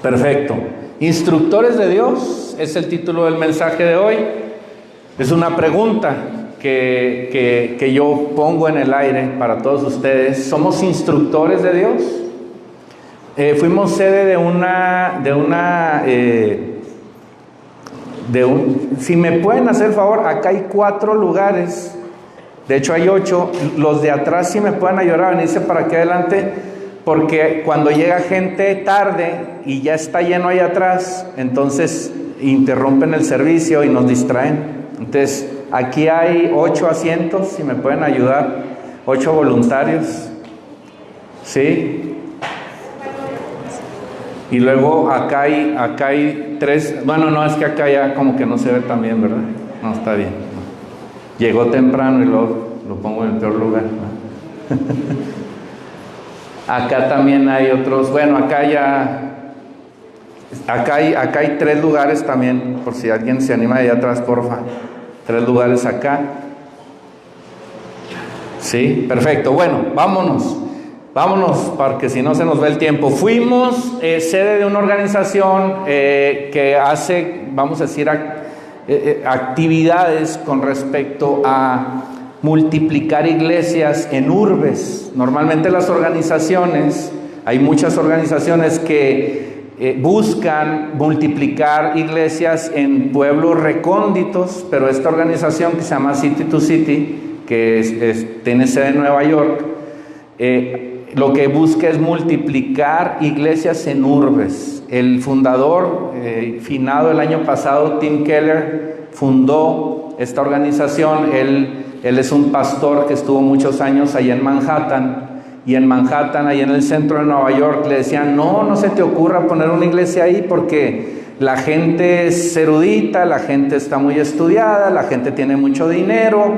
Perfecto. Instructores de Dios es el título del mensaje de hoy. Es una pregunta que yo pongo en el aire para todos ustedes. ¿Somos instructores de Dios? Fuimos sede si me pueden hacer favor, acá hay 4 lugares, de hecho hay 8, los de atrás si me pueden ayudar a venirse para aquí adelante, porque cuando llega gente tarde y ya está lleno ahí atrás, entonces interrumpen el servicio y nos distraen. Entonces aquí hay 8 asientos, si me pueden ayudar, 8 voluntarios, ¿sí? Y luego acá hay 3, bueno, no, es que acá ya como que no se ve tan bien, ¿verdad? No, está bien. Llegó temprano y luego lo pongo en el peor lugar, ¿no? Acá también hay otros, bueno, acá hay 3 lugares también, por si alguien se anima de allá atrás, porfa. 3 lugares acá. Sí, perfecto. Bueno, vámonos porque si no se nos va el tiempo. Fuimos sede de una organización que hace, vamos a decir, actividades con respecto a multiplicar iglesias en urbes. Normalmente las organizaciones, hay muchas organizaciones que buscan multiplicar iglesias en pueblos recónditos, pero esta organización que se llama City to City, que tiene sede en Nueva York, lo que busca es multiplicar iglesias en urbes. El fundador, finado el año pasado, Tim Keller, fundó esta organización. Él es un pastor que estuvo muchos años allá en Manhattan. Y en Manhattan, ahí en el centro de Nueva York, le decían, no se te ocurra poner una iglesia ahí porque la gente es erudita, la gente está muy estudiada, la gente tiene mucho dinero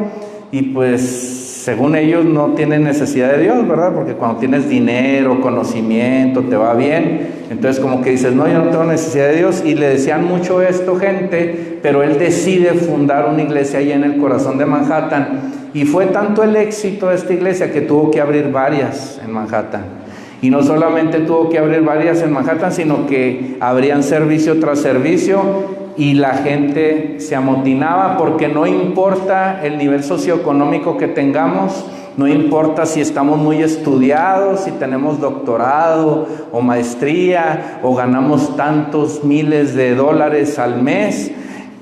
y pues según ellos no tienen necesidad de Dios, ¿verdad? Porque cuando tienes dinero, conocimiento, te va bien, entonces como que dices, no, yo no tengo necesidad de Dios. Y le decían mucho esto gente, pero él decide fundar una iglesia ahí en el corazón de Manhattan. Y fue tanto el éxito de esta iglesia que tuvo que abrir varias en Manhattan. Y no solamente tuvo que abrir varias en Manhattan, sino que abrían servicio tras servicio y la gente se amotinaba, porque no importa el nivel socioeconómico que tengamos, no importa si estamos muy estudiados, si tenemos doctorado o maestría o ganamos tantos miles de dólares al mes.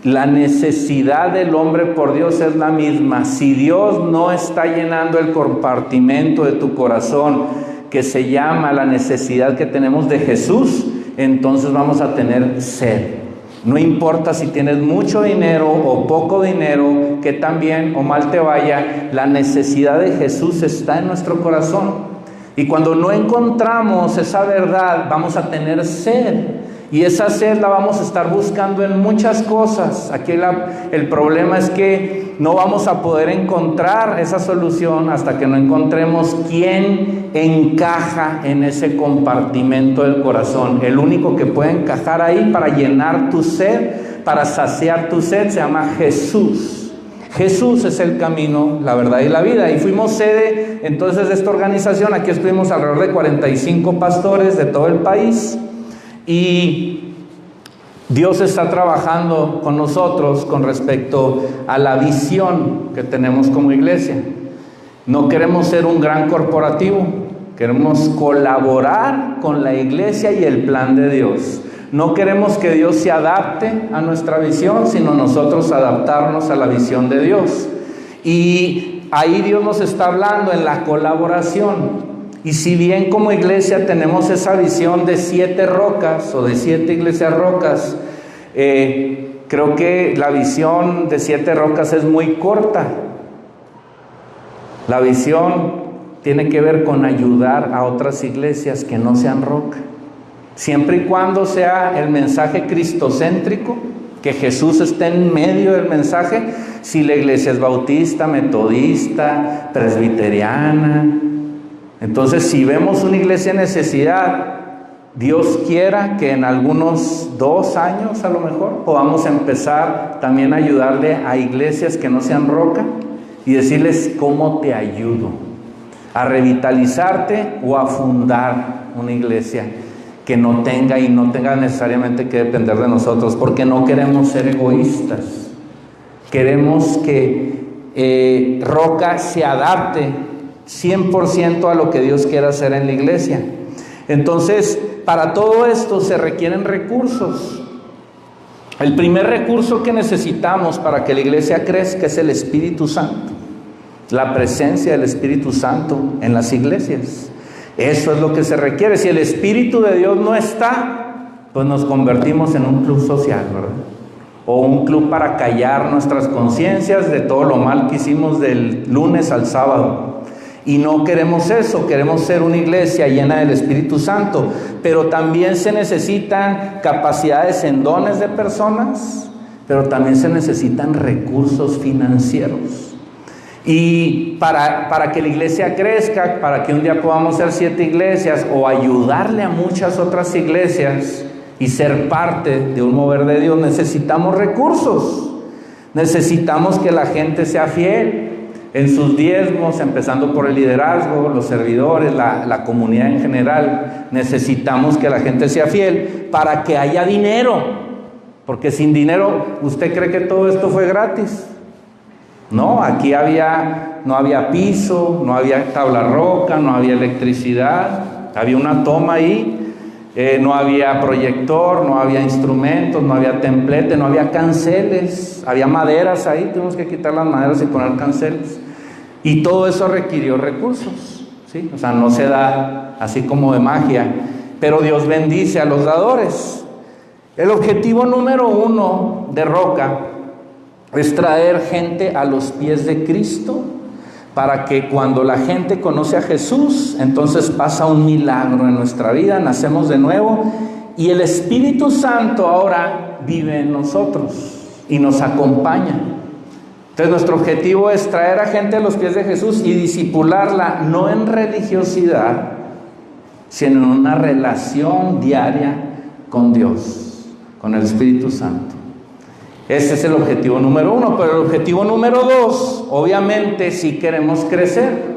La necesidad del hombre por Dios es la misma. Si Dios no está llenando el compartimento de tu corazón, que se llama la necesidad que tenemos de Jesús, entonces vamos a tener sed. No importa si tienes mucho dinero o poco dinero, que tan bien o mal te vaya, la necesidad de Jesús está en nuestro corazón. Y cuando no encontramos esa verdad, vamos a tener sed. Y esa sed la vamos a estar buscando en muchas cosas. Aquí el problema es que no vamos a poder encontrar esa solución hasta que no encontremos quién encaja en ese compartimento del corazón. El único que puede encajar ahí para llenar tu sed, para saciar tu sed, se llama Jesús. Jesús es el camino, la verdad y la vida. Y fuimos sede entonces de esta organización. Aquí estuvimos alrededor de 45 pastores de todo el país. Y Dios está trabajando con nosotros con respecto a la visión que tenemos como iglesia. No queremos ser un gran corporativo, queremos colaborar con la iglesia y el plan de Dios. No queremos que Dios se adapte a nuestra visión, sino nosotros adaptarnos a la visión de Dios. Y ahí Dios nos está hablando en la colaboración. Y si bien como iglesia tenemos esa visión de 7 rocas o de 7 iglesias rocas, creo que la visión de 7 rocas es muy corta. La visión tiene que ver con ayudar a otras iglesias que no sean roca. Siempre y cuando sea el mensaje cristocéntrico, que Jesús esté en medio del mensaje. Si la iglesia es bautista, metodista, presbiteriana. Entonces, si vemos una iglesia en necesidad, Dios quiera que en algunos 2 años a lo mejor podamos empezar también a ayudarle a iglesias que no sean roca y decirles cómo te ayudo a revitalizarte o a fundar una iglesia. que no tenga necesariamente que depender de nosotros, porque no queremos ser egoístas. Queremos que Roca se adapte 100% a lo que Dios quiere hacer en la iglesia. Entonces, para todo esto se requieren recursos. El primer recurso que necesitamos para que la iglesia crezca es el Espíritu Santo, la presencia del Espíritu Santo en las iglesias. Eso es lo que se requiere. Si el Espíritu de Dios no está, pues nos convertimos en un club social, ¿verdad? O un club para callar nuestras conciencias de todo lo mal que hicimos del lunes al sábado. Y no queremos eso, queremos ser una iglesia llena del Espíritu Santo. Pero también se necesitan capacidades en dones de personas, pero también se necesitan recursos financieros. Y para que la iglesia crezca, para que un día podamos ser 7 iglesias o ayudarle a muchas otras iglesias y ser parte de un mover de Dios, necesitamos recursos. Necesitamos que la gente sea fiel en sus diezmos, empezando por el liderazgo, los servidores, la comunidad en general. Necesitamos que la gente sea fiel para que haya dinero, porque sin dinero, ¿usted cree que todo esto fue gratis? No, aquí no había piso, no había tabla roca, no había electricidad, había una toma ahí, no había proyector, no había instrumentos, no había templete, no había canceles, había maderas ahí, tuvimos que quitar las maderas y poner canceles. Y todo eso requirió recursos, ¿sí? O sea, no se da así como de magia, pero Dios bendice a los dadores. El objetivo número 1 de Roca es traer gente a los pies de Cristo, para que cuando la gente conoce a Jesús, entonces pasa un milagro en nuestra vida, nacemos de nuevo y el Espíritu Santo ahora vive en nosotros y nos acompaña. Entonces nuestro objetivo es traer a gente a los pies de Jesús y discipularla, no en religiosidad, sino en una relación diaria con Dios, con el Espíritu Santo. Ese es el objetivo número 1, pero el objetivo número 2, obviamente sí queremos crecer.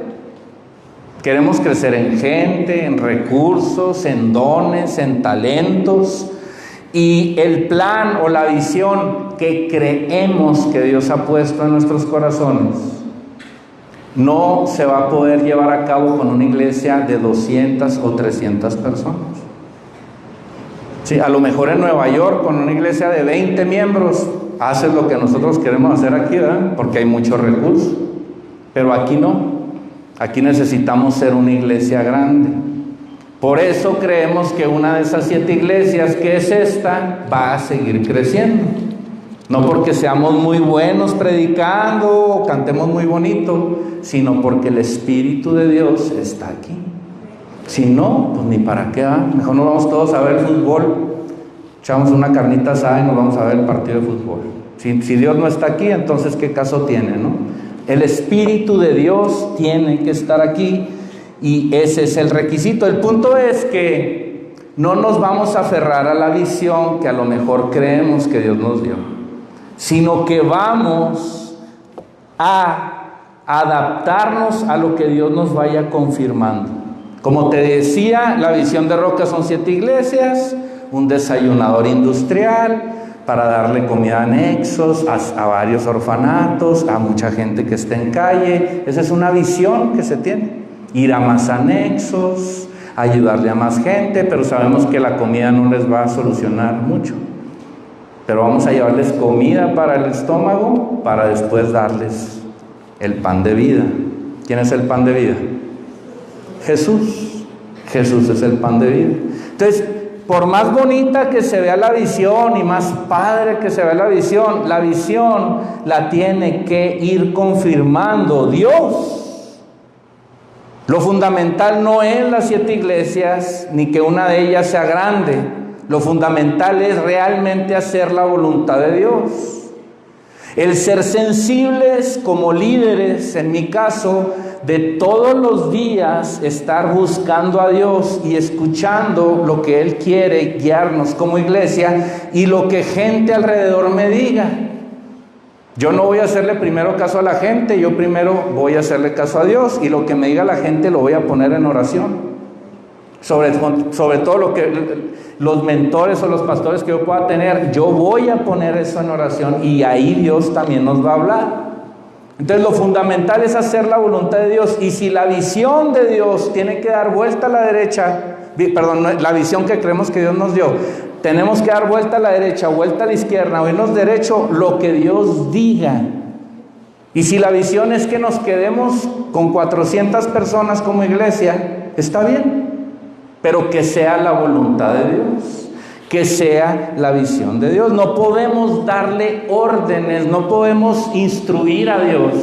Queremos crecer en gente, en recursos, en dones, en talentos. Y el plan o la visión que creemos que Dios ha puesto en nuestros corazones no se va a poder llevar a cabo con una iglesia de 200 o 300 personas. Sí, a lo mejor en Nueva York, con una iglesia de 20 miembros, haces lo que nosotros queremos hacer aquí, ¿verdad? Porque hay muchos recursos. Pero aquí no. Aquí necesitamos ser una iglesia grande. Por eso creemos que una de esas 7 iglesias, que es esta, va a seguir creciendo. No porque seamos muy buenos predicando o cantemos muy bonito, sino porque el Espíritu de Dios está aquí. Si no, pues ni para qué, ¿verdad? Mejor nos vamos todos a ver fútbol, echamos una carnita asada y nos vamos a ver el partido de fútbol. Si Dios no está aquí, entonces ¿qué caso tiene, no? El Espíritu de Dios tiene que estar aquí y ese es el requisito. El punto es que no nos vamos a aferrar a la visión que a lo mejor creemos que Dios nos dio, sino que vamos a adaptarnos a lo que Dios nos vaya confirmando. Como te decía, la visión de Roca son 7 iglesias, un desayunador industrial para darle comida a anexos, a varios orfanatos, a mucha gente que está en calle. Esa es una visión que se tiene. Ir a más anexos, ayudarle a más gente, pero sabemos que la comida no les va a solucionar mucho. Pero vamos a llevarles comida para el estómago, para después darles el pan de vida. ¿Quién es el pan de vida? Jesús. Jesús es el pan de vida. Entonces, por más bonita que se vea la visión y más padre que se vea la visión la tiene que ir confirmando Dios. Lo fundamental no es las 7 iglesias, ni que una de ellas sea grande. Lo fundamental es realmente hacer la voluntad de Dios. El ser sensibles como líderes, en mi caso, de todos los días estar buscando a Dios y escuchando lo que Él quiere guiarnos como iglesia y lo que gente alrededor me diga. Yo no voy a hacerle primero caso a la gente, yo primero voy a hacerle caso a Dios y lo que me diga la gente lo voy a poner en oración. sobre todo lo que los mentores o los pastores que yo pueda tener, yo voy a poner eso en oración y ahí Dios también nos va a hablar. Entonces lo fundamental es hacer la voluntad de Dios, y si la visión de Dios tiene que dar vuelta a la derecha, la visión que creemos que Dios nos dio, tenemos que dar vuelta a la derecha, vuelta a la izquierda, o irnos derecho, lo que Dios diga. Y si la visión es que nos quedemos con 400 personas como iglesia, está bien, pero que sea la voluntad de Dios, que sea la visión de Dios. No podemos darle órdenes, no podemos instruir a Dios,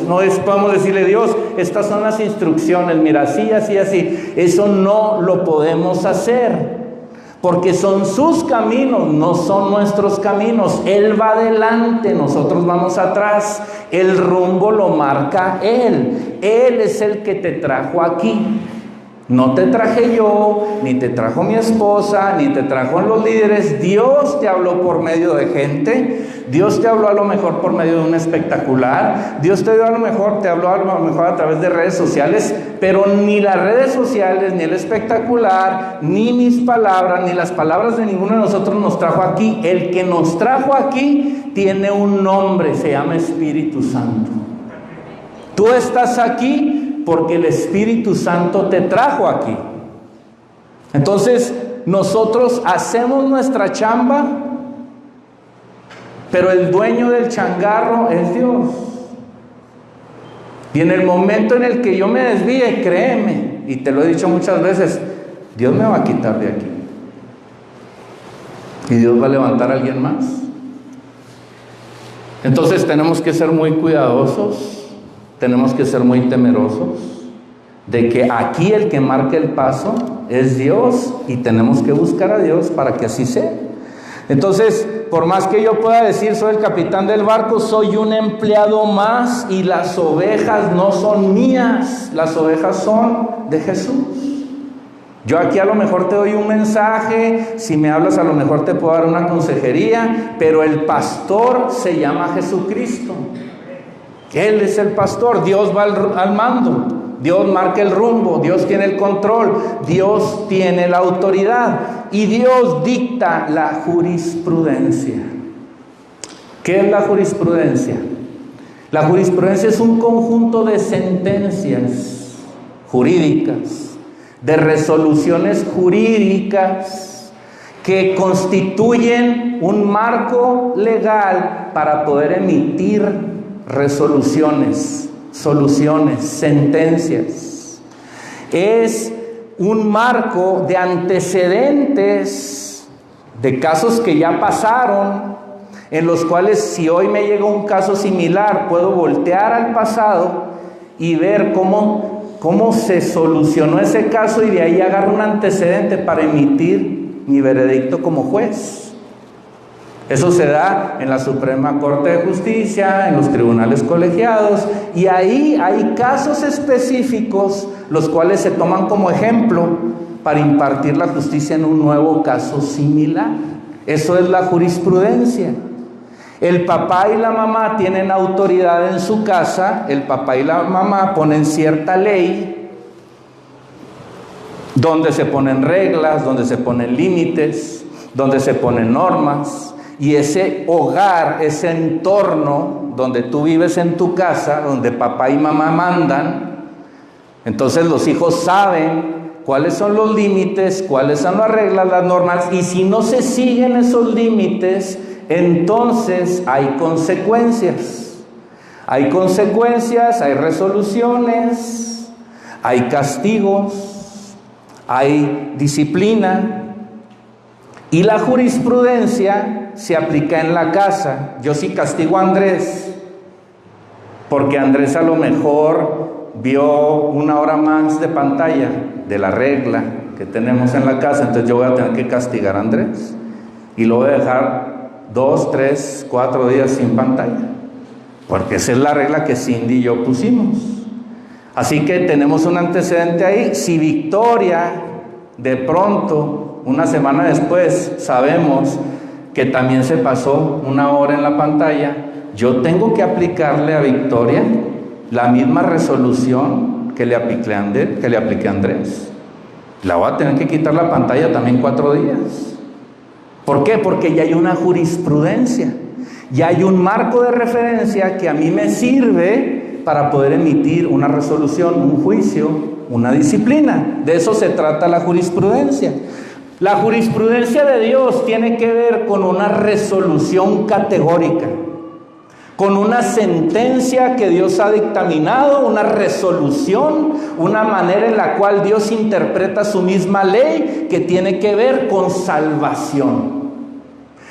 podemos decirle: Dios, estas son las instrucciones, mira, así, así, así. Eso no lo podemos hacer, porque son sus caminos, no son nuestros caminos. Él va adelante, nosotros vamos atrás. El rumbo lo marca Él. Él es el que te trajo aquí. No te traje yo, ni te trajo mi esposa, ni te trajo los líderes. Dios te habló por medio de gente. Dios te habló a lo mejor por medio de un espectacular. Dios te habló a lo mejor a través de redes sociales. Pero ni las redes sociales, ni el espectacular, ni mis palabras, ni las palabras de ninguno de nosotros nos trajo aquí. El que nos trajo aquí tiene un nombre, se llama Espíritu Santo. Tú estás aquí porque el Espíritu Santo te trajo aquí. Entonces, nosotros hacemos nuestra chamba, pero el dueño del changarro es Dios. Y en el momento en el que yo me desvíe, créeme, y te lo he dicho muchas veces, Dios me va a quitar de aquí. Y Dios va a levantar a alguien más. Entonces tenemos que ser muy cuidadosos. Tenemos que ser muy temerosos de que aquí el que marca el paso es Dios, y tenemos que buscar a Dios para que así sea. Entonces, por más que yo pueda decir soy el capitán del barco, soy un empleado más, y las ovejas no son mías, las ovejas son de Jesús. Yo aquí a lo mejor te doy un mensaje, si me hablas a lo mejor te puedo dar una consejería, pero el pastor se llama Jesucristo. Él es el pastor, Dios va al mando, Dios marca el rumbo, Dios tiene el control, Dios tiene la autoridad, y Dios dicta la jurisprudencia. ¿Qué es la jurisprudencia? La jurisprudencia es un conjunto de sentencias jurídicas, de resoluciones jurídicas que constituyen un marco legal para poder emitir resoluciones, soluciones, sentencias. Es un marco de antecedentes de casos que ya pasaron, en los cuales si hoy me llega un caso similar, puedo voltear al pasado y ver cómo se solucionó ese caso, y de ahí agarro un antecedente para emitir mi veredicto como juez. Eso se da en la Suprema Corte de Justicia, en los tribunales colegiados, y ahí hay casos específicos los cuales se toman como ejemplo para impartir la justicia en un nuevo caso similar. Eso es la jurisprudencia. El papá y la mamá tienen autoridad en su casa, el papá y la mamá ponen cierta ley, donde se ponen reglas, donde se ponen límites, donde se ponen normas. Y ese hogar, ese entorno donde tú vives en tu casa, donde papá y mamá mandan, entonces los hijos saben cuáles son los límites, cuáles son las reglas, las normas, y si no se siguen esos límites, entonces hay consecuencias. Hay consecuencias, hay resoluciones, hay castigos, hay disciplina. Y la jurisprudencia se aplica en la casa. Yo sí castigo a Andrés, porque Andrés a lo mejor vio 1 hora más de pantalla de la regla que tenemos en la casa, entonces yo voy a tener que castigar a Andrés. Y lo voy a dejar 2, 3, 4 días sin pantalla, porque esa es la regla que Cindy y yo pusimos. Así que tenemos un antecedente ahí. Si Victoria, de pronto, una semana después, sabemos que también se pasó 1 hora en la pantalla, yo tengo que aplicarle a Victoria la misma resolución que le apliqué a Andrés. La voy a tener que quitar la pantalla también 4 días. ¿Por qué? Porque ya hay una jurisprudencia, ya hay un marco de referencia que a mí me sirve para poder emitir una resolución, un juicio, una disciplina. De eso se trata la jurisprudencia. La jurisprudencia de Dios tiene que ver con una resolución categórica, con una sentencia que Dios ha dictaminado, una resolución, una manera en la cual Dios interpreta su misma ley, que tiene que ver con salvación.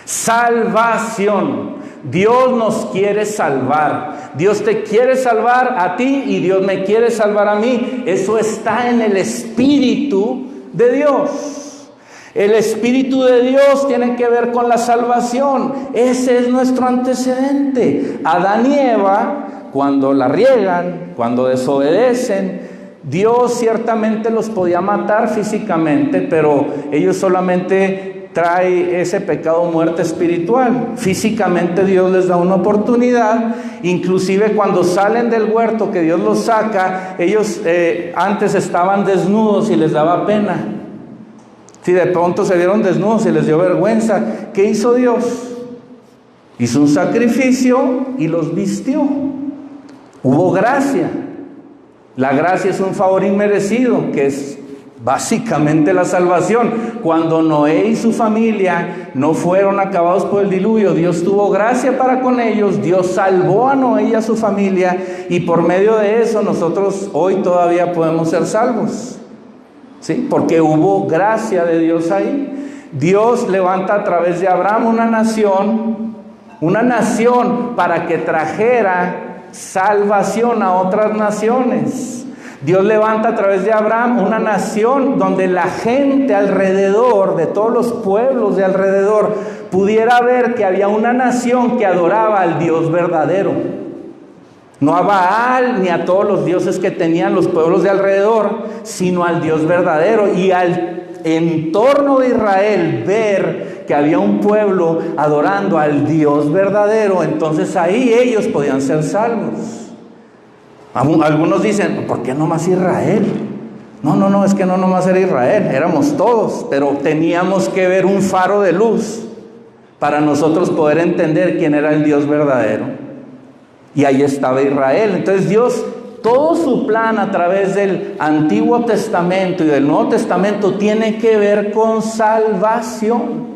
Salvación. Dios nos quiere salvar. Dios te quiere salvar a ti y Dios me quiere salvar a mí. Eso está en el Espíritu de Dios. El Espíritu de Dios tiene que ver con la salvación. Ese es nuestro antecedente. Adán y Eva, cuando la riegan, cuando desobedecen, Dios ciertamente los podía matar físicamente, pero ellos solamente trae ese pecado, muerte espiritual. Físicamente Dios les da una oportunidad. Inclusive cuando salen del huerto que Dios los saca, ellos antes estaban desnudos y les daba pena. Si de pronto se vieron desnudos y les dio vergüenza, ¿qué hizo Dios? Hizo un sacrificio y los vistió. Hubo gracia. La gracia es un favor inmerecido, que es básicamente la salvación. Cuando Noé y su familia no fueron acabados por el diluvio, Dios tuvo gracia para con ellos. Dios salvó a Noé y a su familia, y por medio de eso nosotros hoy todavía podemos ser salvos. ¿Sí? Porque hubo gracia de Dios ahí. Dios levanta a través de Abraham una nación para que trajera salvación a otras naciones. Dios levanta a través de Abraham una nación donde la gente alrededor, de todos los pueblos de alrededor, pudiera ver que había una nación que adoraba al Dios verdadero. No a Baal ni a todos los dioses que tenían los pueblos de alrededor, sino al Dios verdadero. Y al entorno de Israel ver que había un pueblo adorando al Dios verdadero, entonces ahí ellos podían ser salvos. Algunos dicen, ¿por qué no más Israel? No, es que no nomás era Israel, éramos todos, pero teníamos que ver un faro de luz para nosotros poder entender quién era el Dios verdadero. Y ahí estaba Israel. Entonces Dios, todo su plan a través del Antiguo Testamento y del Nuevo Testamento tiene que ver con salvación.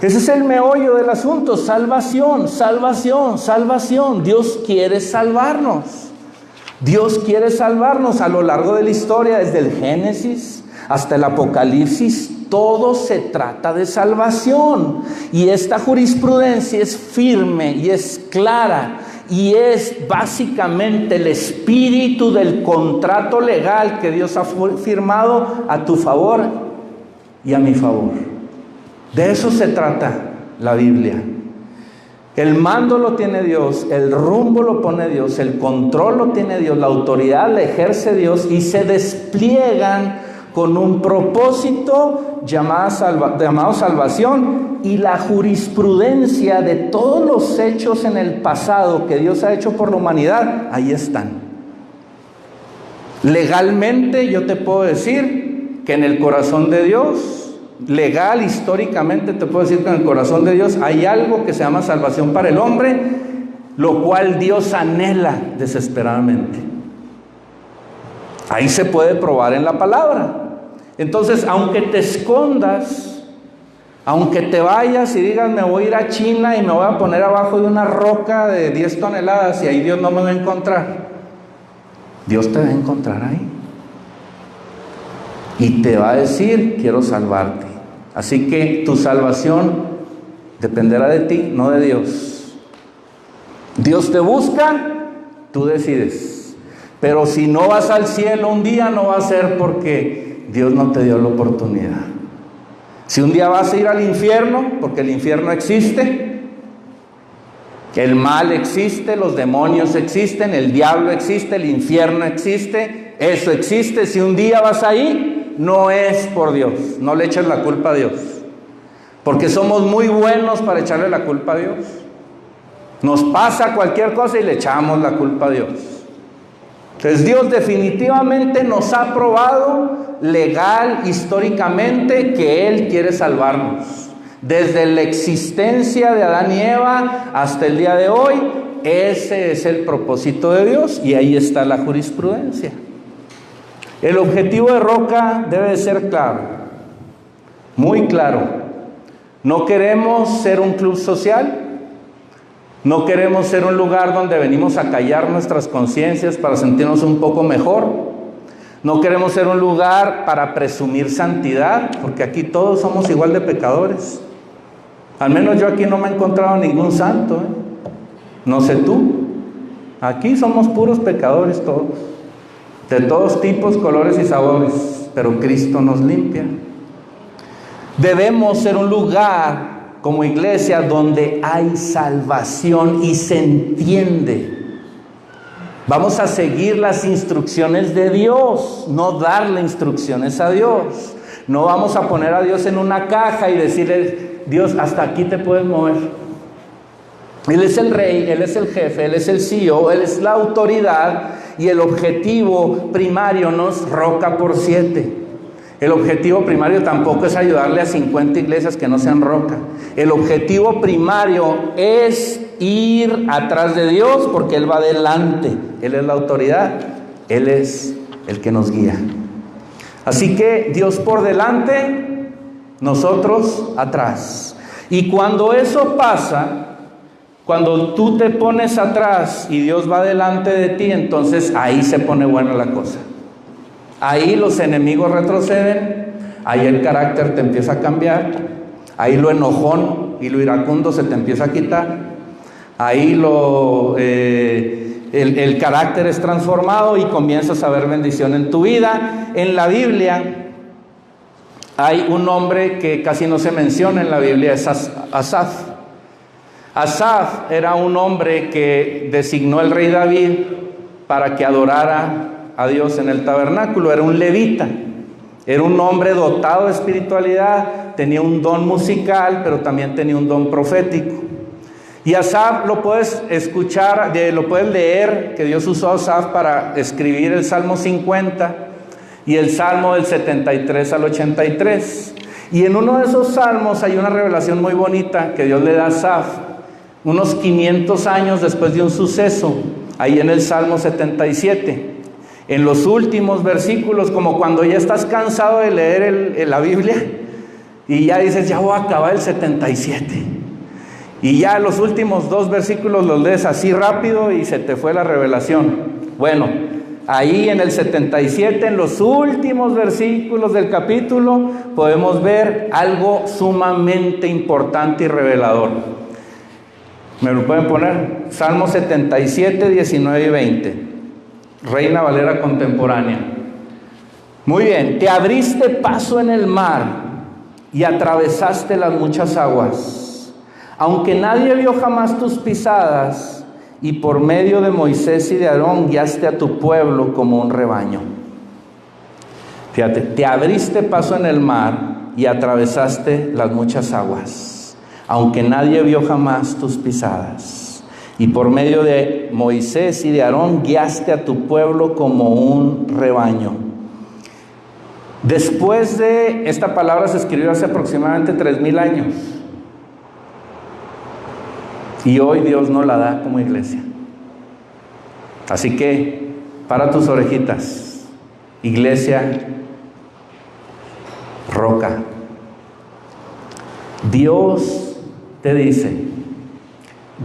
Ese es el meollo del asunto: salvación, salvación, salvación. Dios quiere salvarnos. Dios quiere salvarnos a lo largo de la historia, desde el Génesis hasta el Apocalipsis. Todo se trata de salvación, y esta jurisprudencia es firme y es clara, y es básicamente el espíritu del contrato legal que Dios ha firmado a tu favor y a mi favor. De eso se trata la Biblia. El mando lo tiene Dios, el rumbo lo pone Dios, el control lo tiene Dios, la autoridad la ejerce Dios, y se despliegan con un propósito llamado salvación. Y la jurisprudencia de todos los hechos en el pasado que Dios ha hecho por la humanidad, ahí están. Legalmente yo te puedo decir que en el corazón de Dios, legal, históricamente te puedo decir que en el corazón de Dios hay algo que se llama salvación para el hombre, lo cual Dios anhela desesperadamente. Ahí se puede probar en la palabra. Entonces, aunque te escondas, aunque te vayas y digas, me voy a ir a China y me voy a poner abajo de una roca de 10 toneladas y ahí Dios no me va a encontrar, Dios te va a encontrar ahí y te va a decir, quiero salvarte. Así que tu salvación dependerá de ti, no de Dios. Dios te busca, tú decides. Pero si no vas al cielo un día, no va a ser porque Dios no te dio la oportunidad. Si un día vas a ir al infierno, porque el infierno existe, el mal existe, los demonios existen, el diablo existe, el infierno existe, eso existe. Si un día vas ahí, no es por Dios, no le eches la culpa a Dios, porque somos muy buenos para echarle la culpa a Dios. Nos pasa cualquier cosa y le echamos la culpa a Dios. Entonces Dios definitivamente nos ha probado legal, históricamente, que Él quiere salvarnos. Desde la existencia de Adán y Eva hasta el día de hoy, ese es el propósito de Dios y ahí está la jurisprudencia. El objetivo de Roca debe de ser claro, muy claro. No queremos ser un club social. No queremos ser un lugar donde venimos a callar nuestras conciencias para sentirnos un poco mejor. No queremos ser un lugar para presumir santidad, porque aquí todos somos igual de pecadores. Al menos yo aquí no me he encontrado ningún santo, No sé tú. Aquí somos puros pecadores todos, de todos tipos, colores y sabores, pero Cristo nos limpia. Debemos ser un lugar como iglesia donde hay salvación y se entiende. Vamos a seguir las instrucciones de Dios, no darle instrucciones a Dios. No vamos a poner a Dios en una caja y decirle, Dios, hasta aquí te puedes mover. Él es el rey, Él es el jefe, Él es el CEO, Él es la autoridad y el objetivo primario no es Roca por 7. El objetivo primario tampoco es ayudarle a 50 iglesias que no sean Roca. El objetivo primario es ir atrás de Dios porque Él va adelante. Él es la autoridad, Él es el que nos guía. Así que Dios por delante, nosotros atrás. Y cuando eso pasa, cuando tú te pones atrás y Dios va delante de ti, entonces ahí se pone buena la cosa. Ahí los enemigos retroceden, ahí el carácter te empieza a cambiar, ahí lo enojón y lo iracundo se te empieza a quitar, ahí el carácter es transformado y comienzas a ver bendición en tu vida. En la Biblia hay un nombre que casi no se menciona en la Biblia, es Asaf. Asaf era un hombre que designó el rey David para que adorara a Dios en el tabernáculo. Era un levita, era un hombre dotado de espiritualidad, tenía un don musical, pero también tenía un don profético. Y Asaf lo puedes escuchar, lo puedes leer, que Dios usó a Asaf para escribir el Salmo 50 y el Salmo del 73 al 83. Y en uno de esos salmos hay una revelación muy bonita que Dios le da a Asaf, unos 500 años después de un suceso, ahí en el Salmo 77. En los últimos versículos, como cuando ya estás cansado de leer la Biblia y ya dices, ya voy a acabar el 77. Y ya los últimos 2 versículos los lees así rápido y se te fue la revelación. Bueno, ahí en el 77, en los últimos versículos del capítulo, podemos ver algo sumamente importante y revelador. ¿Me lo pueden poner? Salmo 77, 19 y 20. Reina Valera contemporánea. Muy bien. Te abriste paso en el mar y atravesaste las muchas aguas, aunque nadie vio jamás tus pisadas, y por medio de Moisés y de Aarón guiaste a tu pueblo como un rebaño. Fíjate, te abriste paso en el mar y atravesaste las muchas aguas, aunque nadie vio jamás tus pisadas. Y por medio de Moisés y de Aarón guiaste a tu pueblo como un rebaño. Después de esta palabra se escribió hace aproximadamente 3000 años. Y hoy Dios nos la da como iglesia. Así que, para tus orejitas, iglesia Roca. Dios te dice,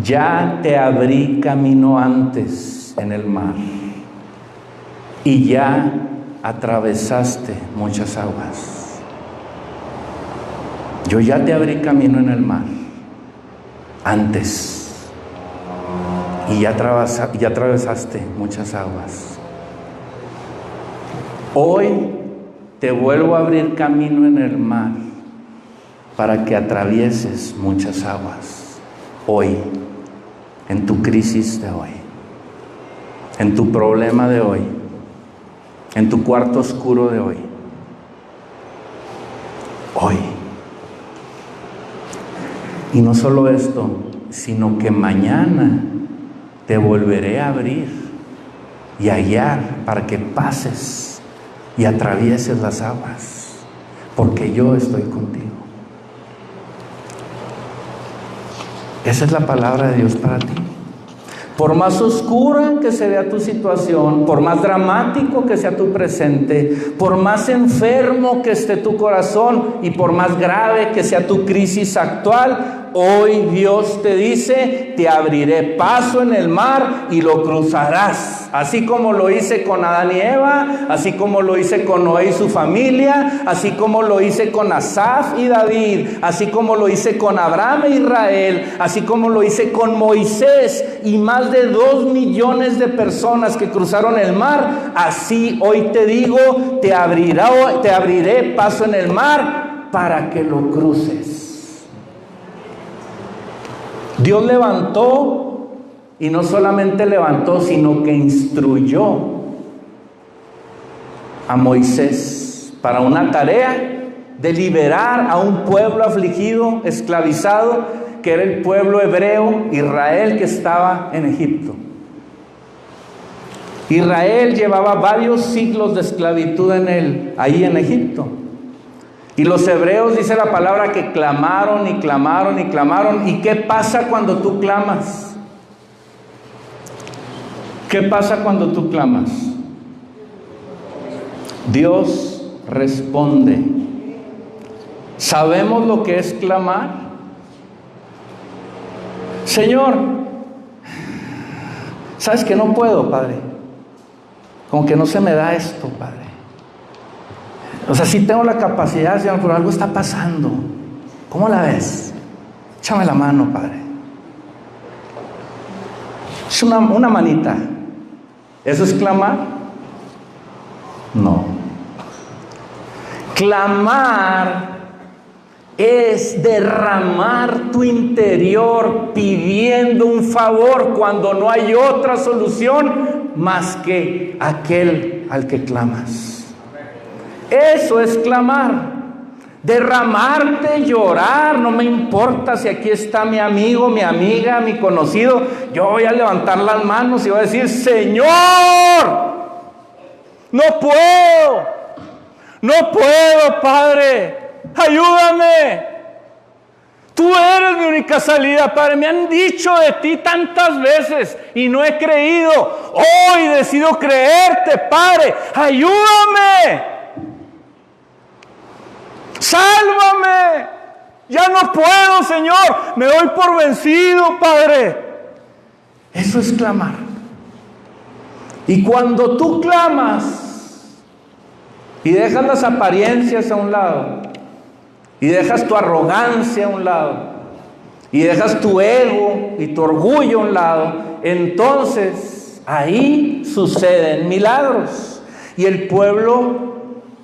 ya te abrí camino antes en el mar y ya atravesaste muchas aguas. Yo ya te abrí camino en el mar antes y ya atravesaste muchas aguas. Hoy te vuelvo a abrir camino en el mar para que atravieses muchas aguas. Hoy, en tu crisis de hoy, en tu problema de hoy, en tu cuarto oscuro de hoy. Hoy. Y no solo esto, sino que mañana te volveré a abrir y a guiar para que pases y atravieses las aguas, porque yo estoy contigo. Esa es la palabra de Dios para ti. Por más oscura que se vea tu situación, por más dramático que sea tu presente, por más enfermo que esté tu corazón y por más grave que sea tu crisis actual, hoy Dios te dice: te abriré paso en el mar y lo cruzarás. Así como lo hice con Adán y Eva, así como lo hice con Noé y su familia, así como lo hice con Asaf y David, así como lo hice con Abraham e Israel, así como lo hice con Moisés y más de 2 millones de personas que cruzaron el mar. Así hoy te digo: te abriré paso en el mar para que lo cruces. Dios levantó, y no solamente levantó, sino que instruyó a Moisés para una tarea de liberar a un pueblo afligido, esclavizado, que era el pueblo hebreo, Israel, que estaba en Egipto. Israel llevaba varios siglos de esclavitud ahí en Egipto. Y los hebreos, dice la palabra, que clamaron y clamaron y clamaron. ¿Y qué pasa cuando tú clamas? ¿Qué pasa cuando tú clamas? Dios responde. ¿Sabemos lo que es clamar? Señor, ¿sabes que no puedo, Padre? Como que no se me da esto, Padre. O sea, sí tengo la capacidad, Señor, pero algo está pasando. ¿Cómo la ves? Échame la mano, Padre. Es una manita. ¿Eso es clamar? No. Clamar es derramar tu interior pidiendo un favor cuando no hay otra solución más que aquel al que clamas. Eso es clamar. Derramarte, llorar, no me importa si aquí está mi amigo, mi amiga, mi conocido. Yo voy a levantar las manos y voy a decir: Señor, no puedo, Padre, ayúdame. Tú eres mi única salida, Padre. Me han dicho de ti tantas veces y no he creído. Hoy decido creerte, Padre. Ayúdame. Sálvame. Ya no puedo, Señor. Me doy por vencido, Padre. Eso es clamar. Y cuando tú clamas y dejas las apariencias a un lado, y dejas tu arrogancia a un lado, y dejas tu ego y tu orgullo a un lado, entonces ahí suceden milagros. Y el pueblo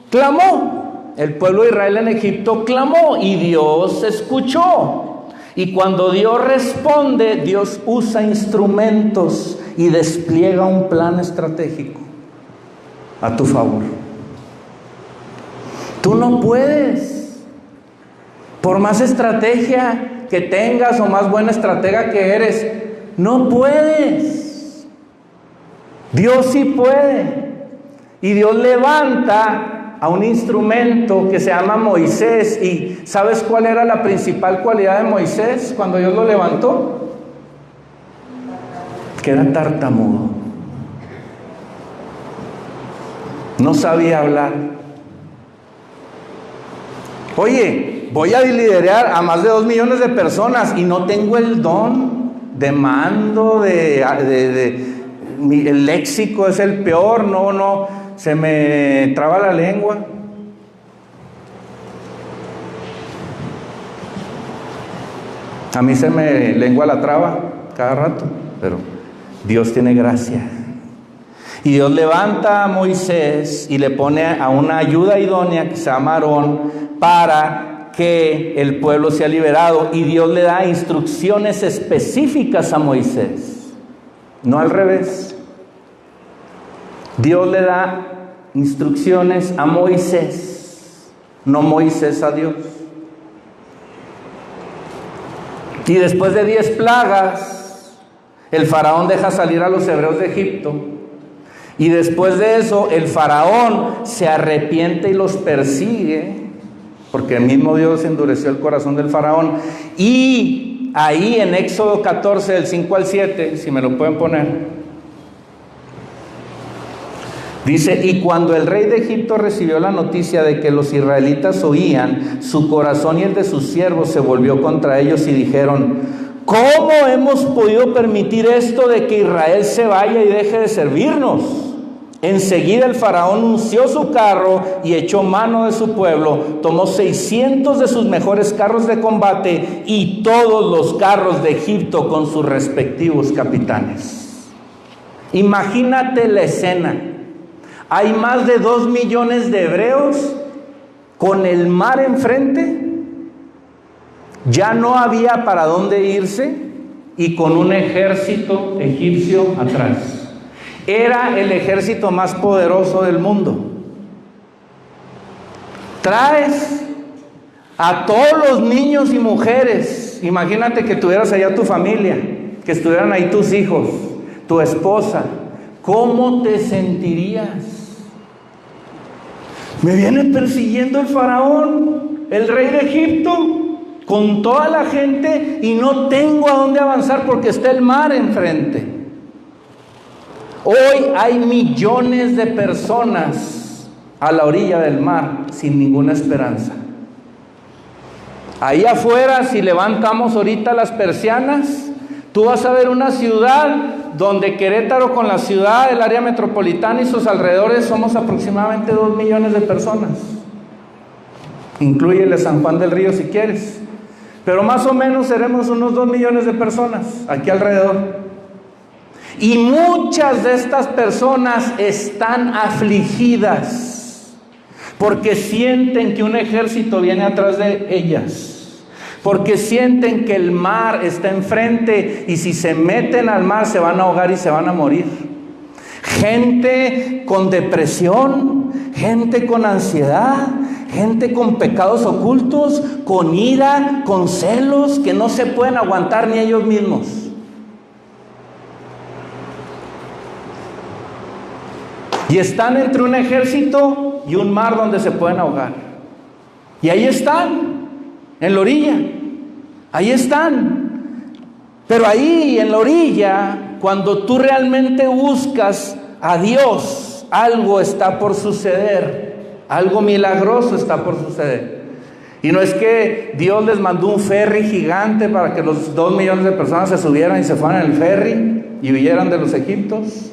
clamó. El pueblo de Israel en Egipto clamó y Dios escuchó. Y cuando Dios responde, Dios usa instrumentos y despliega un plan estratégico a tu favor. Tú no puedes, por más estrategia que tengas o más buena estratega que eres, no puedes. Dios sí puede. Y Dios levanta a un instrumento que se llama Moisés. ¿Y sabes cuál era la principal cualidad de Moisés cuando Dios lo levantó? Que era tartamudo. No sabía hablar. Oye, voy a liderar a más de 2 millones de personas y no tengo el don de mando, el léxico es el peor, no. Se me traba la lengua. A mí se me lengua la traba cada rato, pero Dios tiene gracia. Y Dios levanta a Moisés y le pone a una ayuda idónea que se llama Aarón para que el pueblo sea liberado. Y Dios le da instrucciones específicas a Moisés, no al revés. Dios le da instrucciones a Moisés, no Moisés a Dios. Y después de 10 plagas, el faraón deja salir a los hebreos de Egipto. Y después de eso, el faraón se arrepiente y los persigue, porque el mismo Dios endureció el corazón del faraón. Y ahí en Éxodo 14, del 5 al 7, si me lo pueden poner, dice: y cuando el rey de Egipto recibió la noticia de que los israelitas huían, su corazón y el de sus siervos se volvió contra ellos y dijeron: ¿cómo hemos podido permitir esto de que Israel se vaya y deje de servirnos? Enseguida el faraón unció su carro y echó mano de su pueblo, tomó 600 de sus mejores carros de combate y todos los carros de Egipto con sus respectivos capitanes. Imagínate la escena. Hay más de 2 millones de hebreos con el mar enfrente, ya no había para dónde irse y con un ejército egipcio atrás. Era el ejército más poderoso del mundo. Traes a todos los niños y mujeres. Imagínate que tuvieras allá tu familia, que estuvieran ahí tus hijos, tu esposa. ¿Cómo te sentirías? Me viene persiguiendo el faraón, el rey de Egipto, con toda la gente, y no tengo a dónde avanzar porque está el mar enfrente. Hoy hay millones de personas a la orilla del mar sin ninguna esperanza. Ahí afuera, si levantamos ahorita las persianas, tú vas a ver una ciudad donde Querétaro, con la ciudad, el área metropolitana y sus alrededores, somos aproximadamente 2 millones de personas. Inclúyele San Juan del Río si quieres, pero más o menos seremos unos 2 millones de personas aquí alrededor. Y muchas de estas personas están afligidas porque sienten que un ejército viene atrás de ellas, porque sienten que el mar está enfrente y si se meten al mar se van a ahogar y se van a morir. Gente con depresión, gente con ansiedad, gente con pecados ocultos, con ira, con celos que no se pueden aguantar ni ellos mismos. Y están entre un ejército y un mar donde se pueden ahogar. Y ahí están, en la orilla. Ahí están. Pero ahí, en la orilla, cuando tú realmente buscas a Dios, algo está por suceder. Algo milagroso está por suceder. Y no es que Dios les mandó un ferry gigante para que los 2 millones de personas se subieran y se fueran en el ferry y huyeran de los egipcios.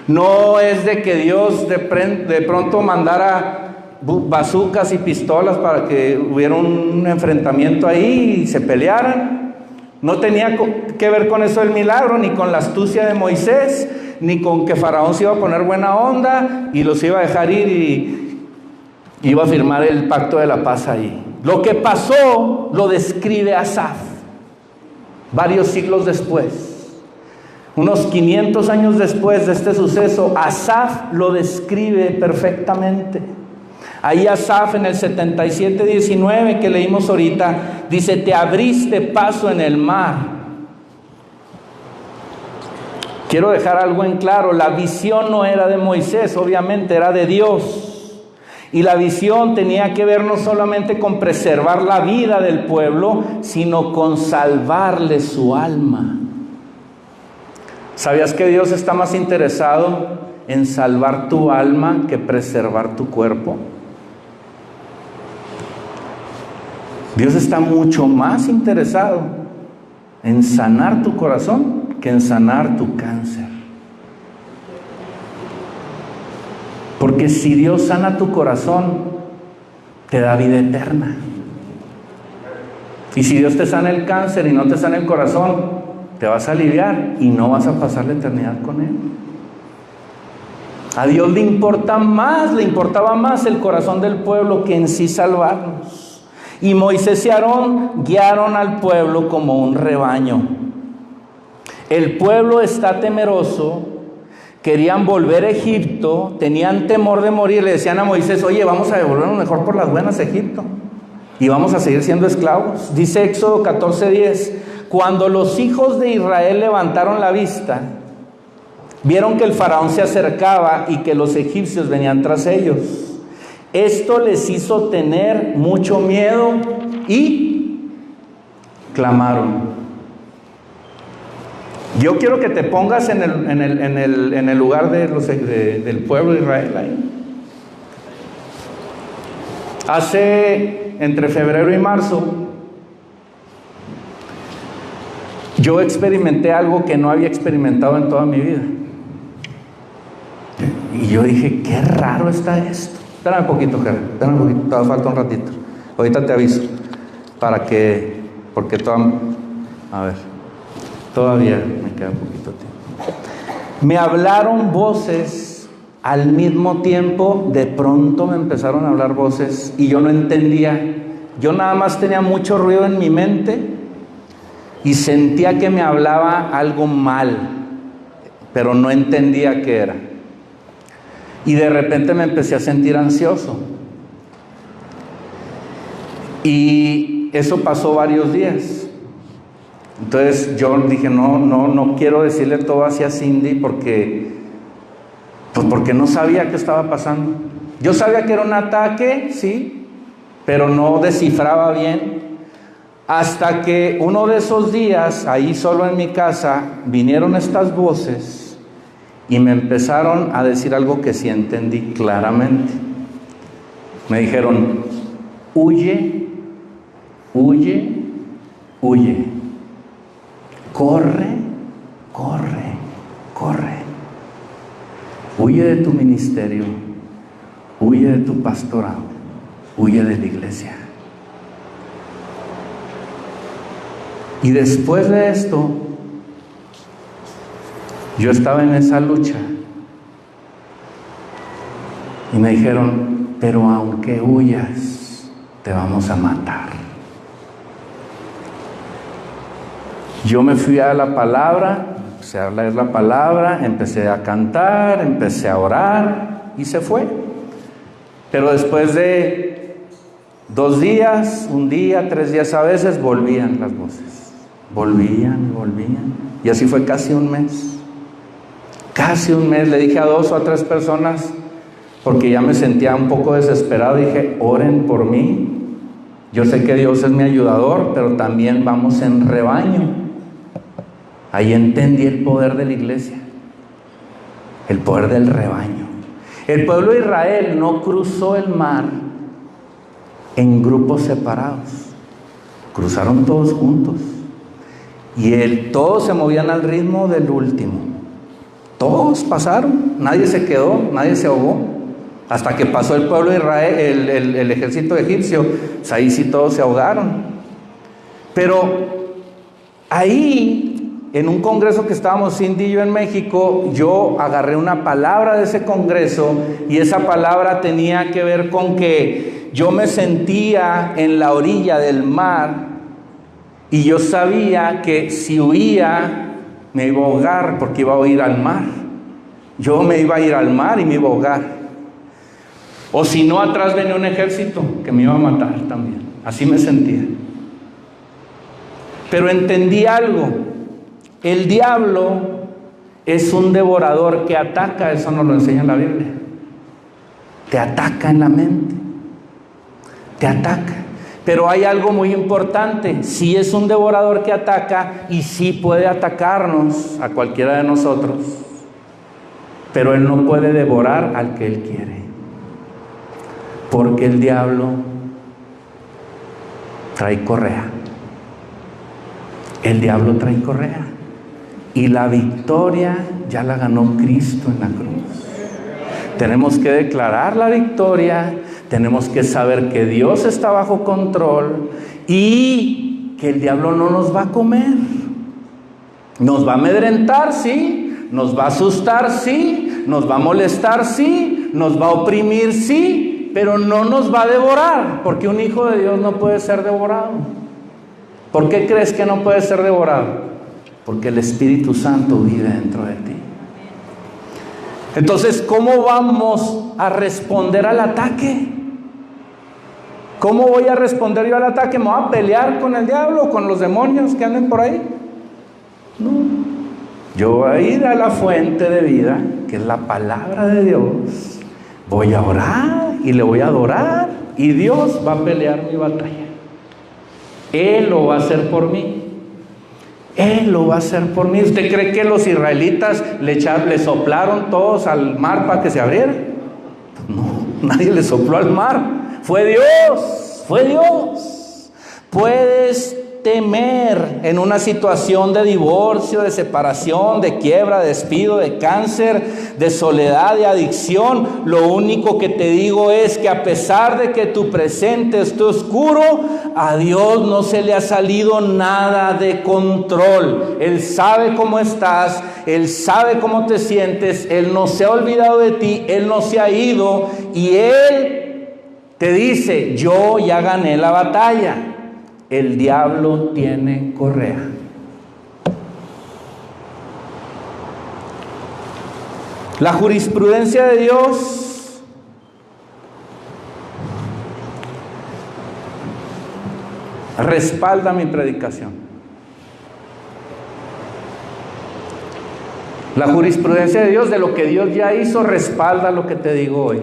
No es de que Dios de pronto mandara bazucas y pistolas para que hubiera un enfrentamiento ahí y se pelearan. No tenía que ver con eso el milagro, ni con la astucia de Moisés, ni con que Faraón se iba a poner buena onda y los iba a dejar ir y iba a firmar el pacto de la paz ahí. Lo que pasó lo describe Asaf varios siglos después. Unos 500 años después de este suceso, Asaf lo describe perfectamente. Ahí Asaf en el 77:19 que leímos ahorita, dice: te abriste paso en el mar. Quiero dejar algo en claro, la visión no era de Moisés, obviamente era de Dios. Y la visión tenía que ver no solamente con preservar la vida del pueblo, sino con salvarle su alma. ¿Sabías que Dios está más interesado en salvar tu alma que preservar tu cuerpo? Dios está mucho más interesado en sanar tu corazón que en sanar tu cáncer. Porque si Dios sana tu corazón, te da vida eterna. Y si Dios te sana el cáncer y no te sana el corazón, te vas a aliviar y no vas a pasar la eternidad con Él. A Dios le importaba más el corazón del pueblo que en sí salvarnos. Y Moisés y Aarón guiaron al pueblo como un rebaño. El pueblo está temeroso, querían volver a Egipto, tenían temor de morir, le decían a Moisés: oye, vamos a devolvernos mejor por las buenas a Egipto y vamos a seguir siendo esclavos. Dice Éxodo 14:10: cuando los hijos de Israel levantaron la vista, Vieron que el faraón se acercaba y que los egipcios venían tras ellos. Esto les hizo tener mucho miedo y clamaron. Yo quiero que te pongas en el lugar del pueblo de Israel ahí. Hace entre febrero y marzo, yo experimenté algo que no había experimentado en toda mi vida. Y yo dije, qué raro está esto. Espérame un poquito, Gerard, espérame un poquito, todavía falta un ratito. Ahorita te aviso, porque todavía me queda un poquito tiempo. Me hablaron voces al mismo tiempo, de pronto me empezaron a hablar voces y yo no entendía. Yo nada más tenía mucho ruido en mi mente y sentía que me hablaba algo mal, pero no entendía qué era. Y de repente me empecé a sentir ansioso. Y eso pasó varios días. Entonces yo dije, no quiero decirle todo así a Cindy porque no sabía qué estaba pasando. Yo sabía que era un ataque, sí, pero no descifraba bien. Hasta que uno de esos días, ahí solo en mi casa, vinieron estas voces y me empezaron a decir algo que sí entendí claramente. Me dijeron, huye, huye, huye. Corre, corre, corre. Huye de tu ministerio, huye de tu pastorado, huye de la iglesia. Y después de esto, yo estaba en esa lucha. Y me dijeron, pero aunque huyas, te vamos a matar. Yo me fui a la palabra, empecé a leer la palabra, empecé a cantar, empecé a orar y se fue. Pero después de 2 días, 1 día, 3 días a veces, volvían las voces. Volvían. Y así fue casi un mes. Casi un mes. Le dije a 2 o a 3 personas, porque ya me sentía un poco desesperado. Dije, oren por mí. Yo sé que Dios es mi ayudador, pero también vamos en rebaño. Ahí entendí el poder de la iglesia. El poder del rebaño. El pueblo de Israel no cruzó el mar en grupos separados. Cruzaron todos juntos. Y todos se movían al ritmo del último. Todos pasaron, nadie se quedó, nadie se ahogó. Hasta que pasó el pueblo de Israel, el ejército egipcio, pues ahí sí todos se ahogaron. Pero ahí, en un congreso que estábamos Cindy y yo en México, yo agarré una palabra de ese congreso y esa palabra tenía que ver con que yo me sentía en la orilla del mar. Y yo sabía que si huía, me iba a ahogar porque iba a ir al mar. Yo me iba a ir al mar y me iba a ahogar. O si no, atrás venía un ejército que me iba a matar también. Así me sentía. Pero entendí algo. El diablo es un devorador que ataca, eso nos lo enseña la Biblia. Te ataca en la mente. Te ataca. Pero hay algo muy importante, sí es un devorador que ataca y sí puede atacarnos a cualquiera de nosotros, pero él no puede devorar al que él quiere, porque el diablo trae correa, el diablo trae correa y la victoria ya la ganó Cristo en la cruz. Tenemos que declarar la victoria. Tenemos que saber que Dios está bajo control y que el diablo no nos va a comer. Nos va a amedrentar, sí. Nos va a asustar, sí. Nos va a molestar, sí. Nos va a oprimir, sí. Pero no nos va a devorar, porque un hijo de Dios no puede ser devorado. ¿Por qué crees que no puede ser devorado? Porque el Espíritu Santo vive dentro de ti. Entonces, ¿cómo vamos a responder al ataque? ¿Cómo voy a responder yo al ataque? ¿Me voy a pelear con el diablo o con los demonios que anden por ahí? No. Yo voy a ir a la fuente de vida, que es la palabra de Dios. Voy a orar y le voy a adorar y Dios va a pelear mi batalla. Él lo va a hacer por mí. Él lo va a hacer por mí. ¿Usted cree que los israelitas le soplaron todos al mar para que se abriera? No, nadie le sopló al mar. Fue Dios, fue Dios. Puedes temer en una situación de divorcio, de separación, de quiebra, de despido, de cáncer, de soledad, de adicción. Lo único que te digo es que a pesar de que tu presente esté oscuro, a Dios no se le ha salido nada de control. Él sabe cómo estás, Él sabe cómo te sientes, Él no se ha olvidado de ti, Él no se ha ido y Él te dice: yo ya gané la batalla. El diablo tiene correa. La jurisprudencia de Dios respalda mi predicación. La jurisprudencia de Dios, de lo que Dios ya hizo, respalda lo que te digo hoy.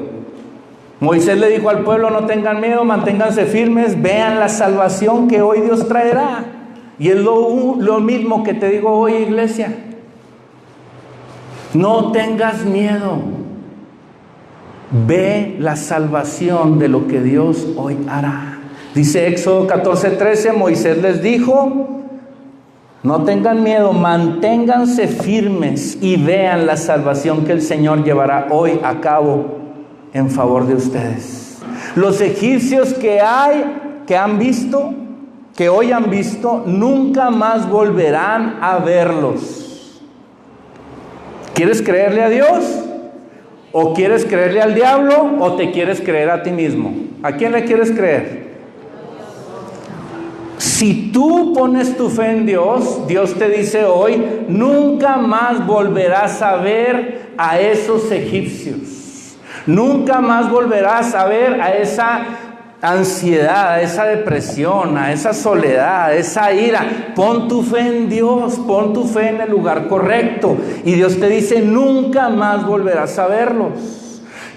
Moisés le dijo al pueblo: no tengan miedo, manténganse firmes, vean la salvación que hoy Dios traerá. Y es lo mismo que te digo hoy, iglesia. No tengas miedo. Ve la salvación de lo que Dios hoy hará. Dice Éxodo 14:13, Moisés les dijo: no tengan miedo, manténganse firmes y vean la salvación que el Señor llevará hoy a cabo en favor de ustedes. Los egipcios que hoy han visto, nunca más volverán a verlos. ¿Quieres creerle a Dios? ¿O quieres creerle al diablo? ¿O te quieres creer a ti mismo? ¿A quién le quieres creer? Si tú pones tu fe en Dios, Dios te dice hoy: nunca más volverás a ver a esos egipcios. Nunca más volverás a ver a esa ansiedad, a esa depresión, a esa soledad, a esa ira. Pon tu fe en Dios, pon tu fe en el lugar correcto. Y Dios te dice: nunca más volverás a verlos.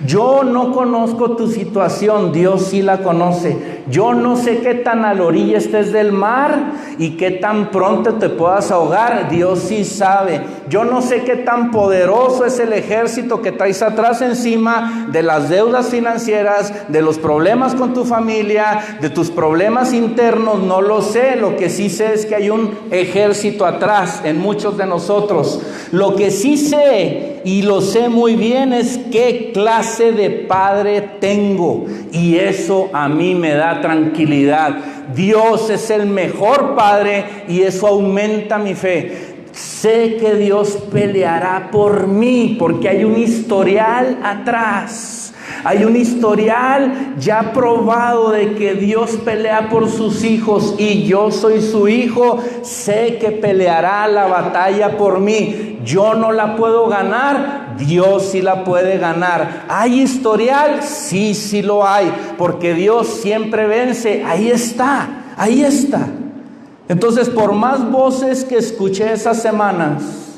Yo no conozco tu situación, Dios sí la conoce. Yo no sé qué tan a la orilla estés del mar y qué tan pronto te puedas ahogar, Dios sí sabe. Yo no sé qué tan poderoso es el ejército que traes atrás encima de las deudas financieras, de los problemas con tu familia, de tus problemas internos, no lo sé. Lo que sí sé es que hay un ejército atrás en muchos de nosotros. Lo que sí sé, y lo sé muy bien, es qué clase de padre tengo, y eso a mí me da tranquilidad. Dios es el mejor padre y eso aumenta mi fe. Sé que Dios peleará por mí porque hay un historial atrás. Hay un historial ya probado de que Dios pelea por sus hijos y yo soy su hijo. Sé que peleará la batalla por mí. Yo no la puedo ganar, Dios sí la puede ganar. ¿Hay historial? Sí, sí lo hay, porque Dios siempre vence. Ahí está, ahí está. Entonces, por más voces que escuché esas semanas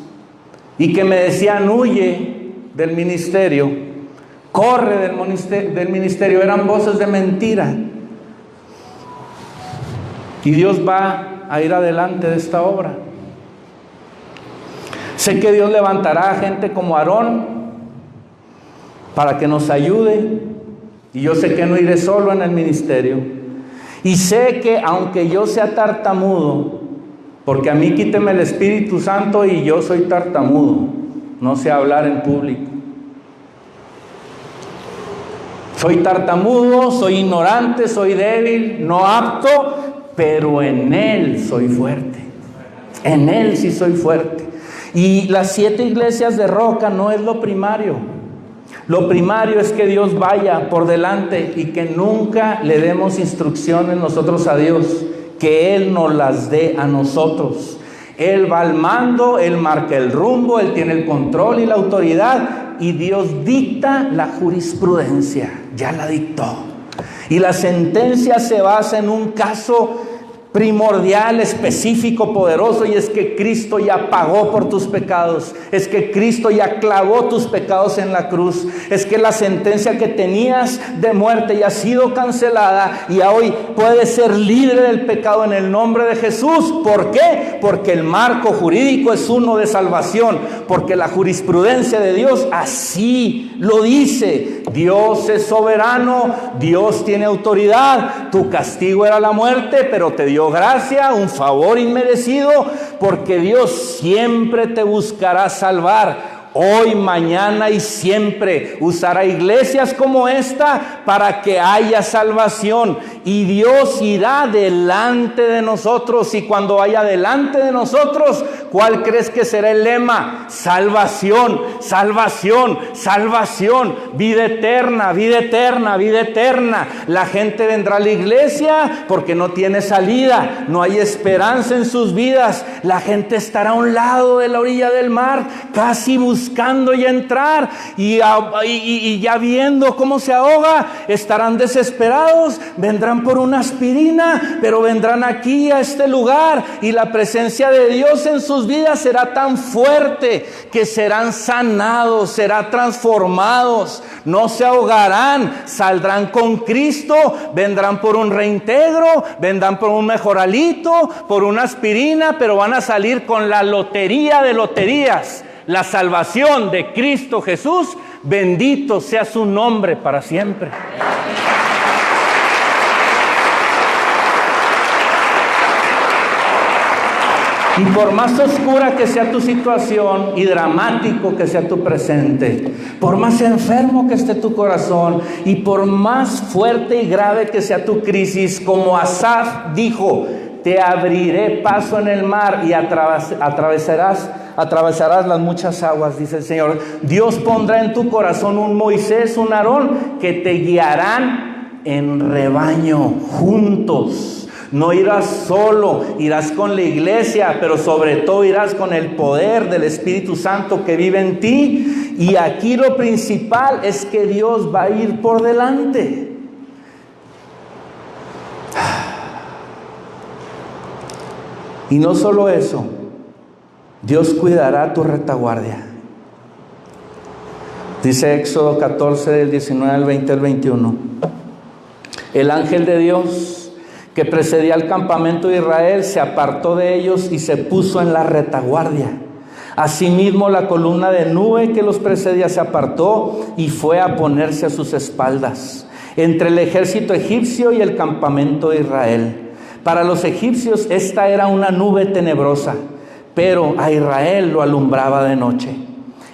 y que me decían: huye del ministerio, corre del ministerio, eran voces de mentira. Y Dios va a ir adelante de esta obra. Sé que Dios levantará a gente como Aarón para que nos ayude. Y yo sé que no iré solo en el ministerio. Y sé que aunque yo sea tartamudo, porque a mí quíteme el Espíritu Santo y yo soy tartamudo, no sé hablar en público. Soy tartamudo, soy ignorante, soy débil, no apto, pero en Él soy fuerte. En Él sí soy fuerte. Y las 7 iglesias de Roca no es lo primario. Lo primario es que Dios vaya por delante y que nunca le demos instrucciones nosotros a Dios, que Él nos las dé a nosotros. Él va al mando, Él marca el rumbo, Él tiene el control y la autoridad, y Dios dicta la jurisprudencia, ya la dictó. Y la sentencia se basa en un caso primordial, específico, poderoso, y es que Cristo ya pagó por tus pecados, es que Cristo ya clavó tus pecados en la cruz, es que la sentencia que tenías de muerte ya ha sido cancelada y hoy puedes ser libre del pecado en el nombre de Jesús. ¿Por qué? Porque el marco jurídico es uno de salvación, porque la jurisprudencia de Dios así lo dice. Dios es soberano, Dios tiene autoridad. Tu castigo era la muerte, pero te dio gracia, un favor inmerecido, porque Dios siempre te buscará salvar. Hoy, mañana y siempre usará iglesias como esta para que haya salvación. Y Dios irá delante de nosotros. Y cuando vaya delante de nosotros, ¿cuál crees que será el lema? Salvación, salvación, salvación. Vida eterna, vida eterna, vida eterna. La gente vendrá a la iglesia porque no tiene salida. No hay esperanza en sus vidas. La gente estará a un lado de la orilla del mar, casi buscando ya entrar, y ya viendo cómo se ahoga, estarán desesperados, vendrán por una aspirina, pero vendrán aquí a este lugar, y la presencia de Dios en sus vidas será tan fuerte que serán sanados, serán transformados, no se ahogarán, saldrán con Cristo, vendrán por un reintegro, vendrán por un mejoralito, por una aspirina, pero van a salir con la lotería de loterías. La salvación de Cristo Jesús, bendito sea su nombre para siempre. Y por más oscura que sea tu situación y dramático que sea tu presente, por más enfermo que esté tu corazón y por más fuerte y grave que sea tu crisis, como Asaf dijo, te abriré paso en el mar y atravesarás las muchas aguas, dice el Señor. Dios pondrá en tu corazón un Moisés, un Aarón, que te guiarán en rebaño, juntos. No irás solo, irás con la iglesia, pero sobre todo irás con el poder del Espíritu Santo que vive en ti. Y aquí lo principal es que Dios va a ir por delante. Y no solo eso, Dios cuidará tu retaguardia. Dice Éxodo 14, del 19 al 20 al 21. El ángel de Dios que precedía al campamento de Israel se apartó de ellos y se puso en la retaguardia. Asimismo, la columna de nube que los precedía se apartó y fue a ponerse a sus espaldas, entre el ejército egipcio y el campamento de Israel. Para los egipcios esta era una nube tenebrosa, pero a Israel lo alumbraba de noche.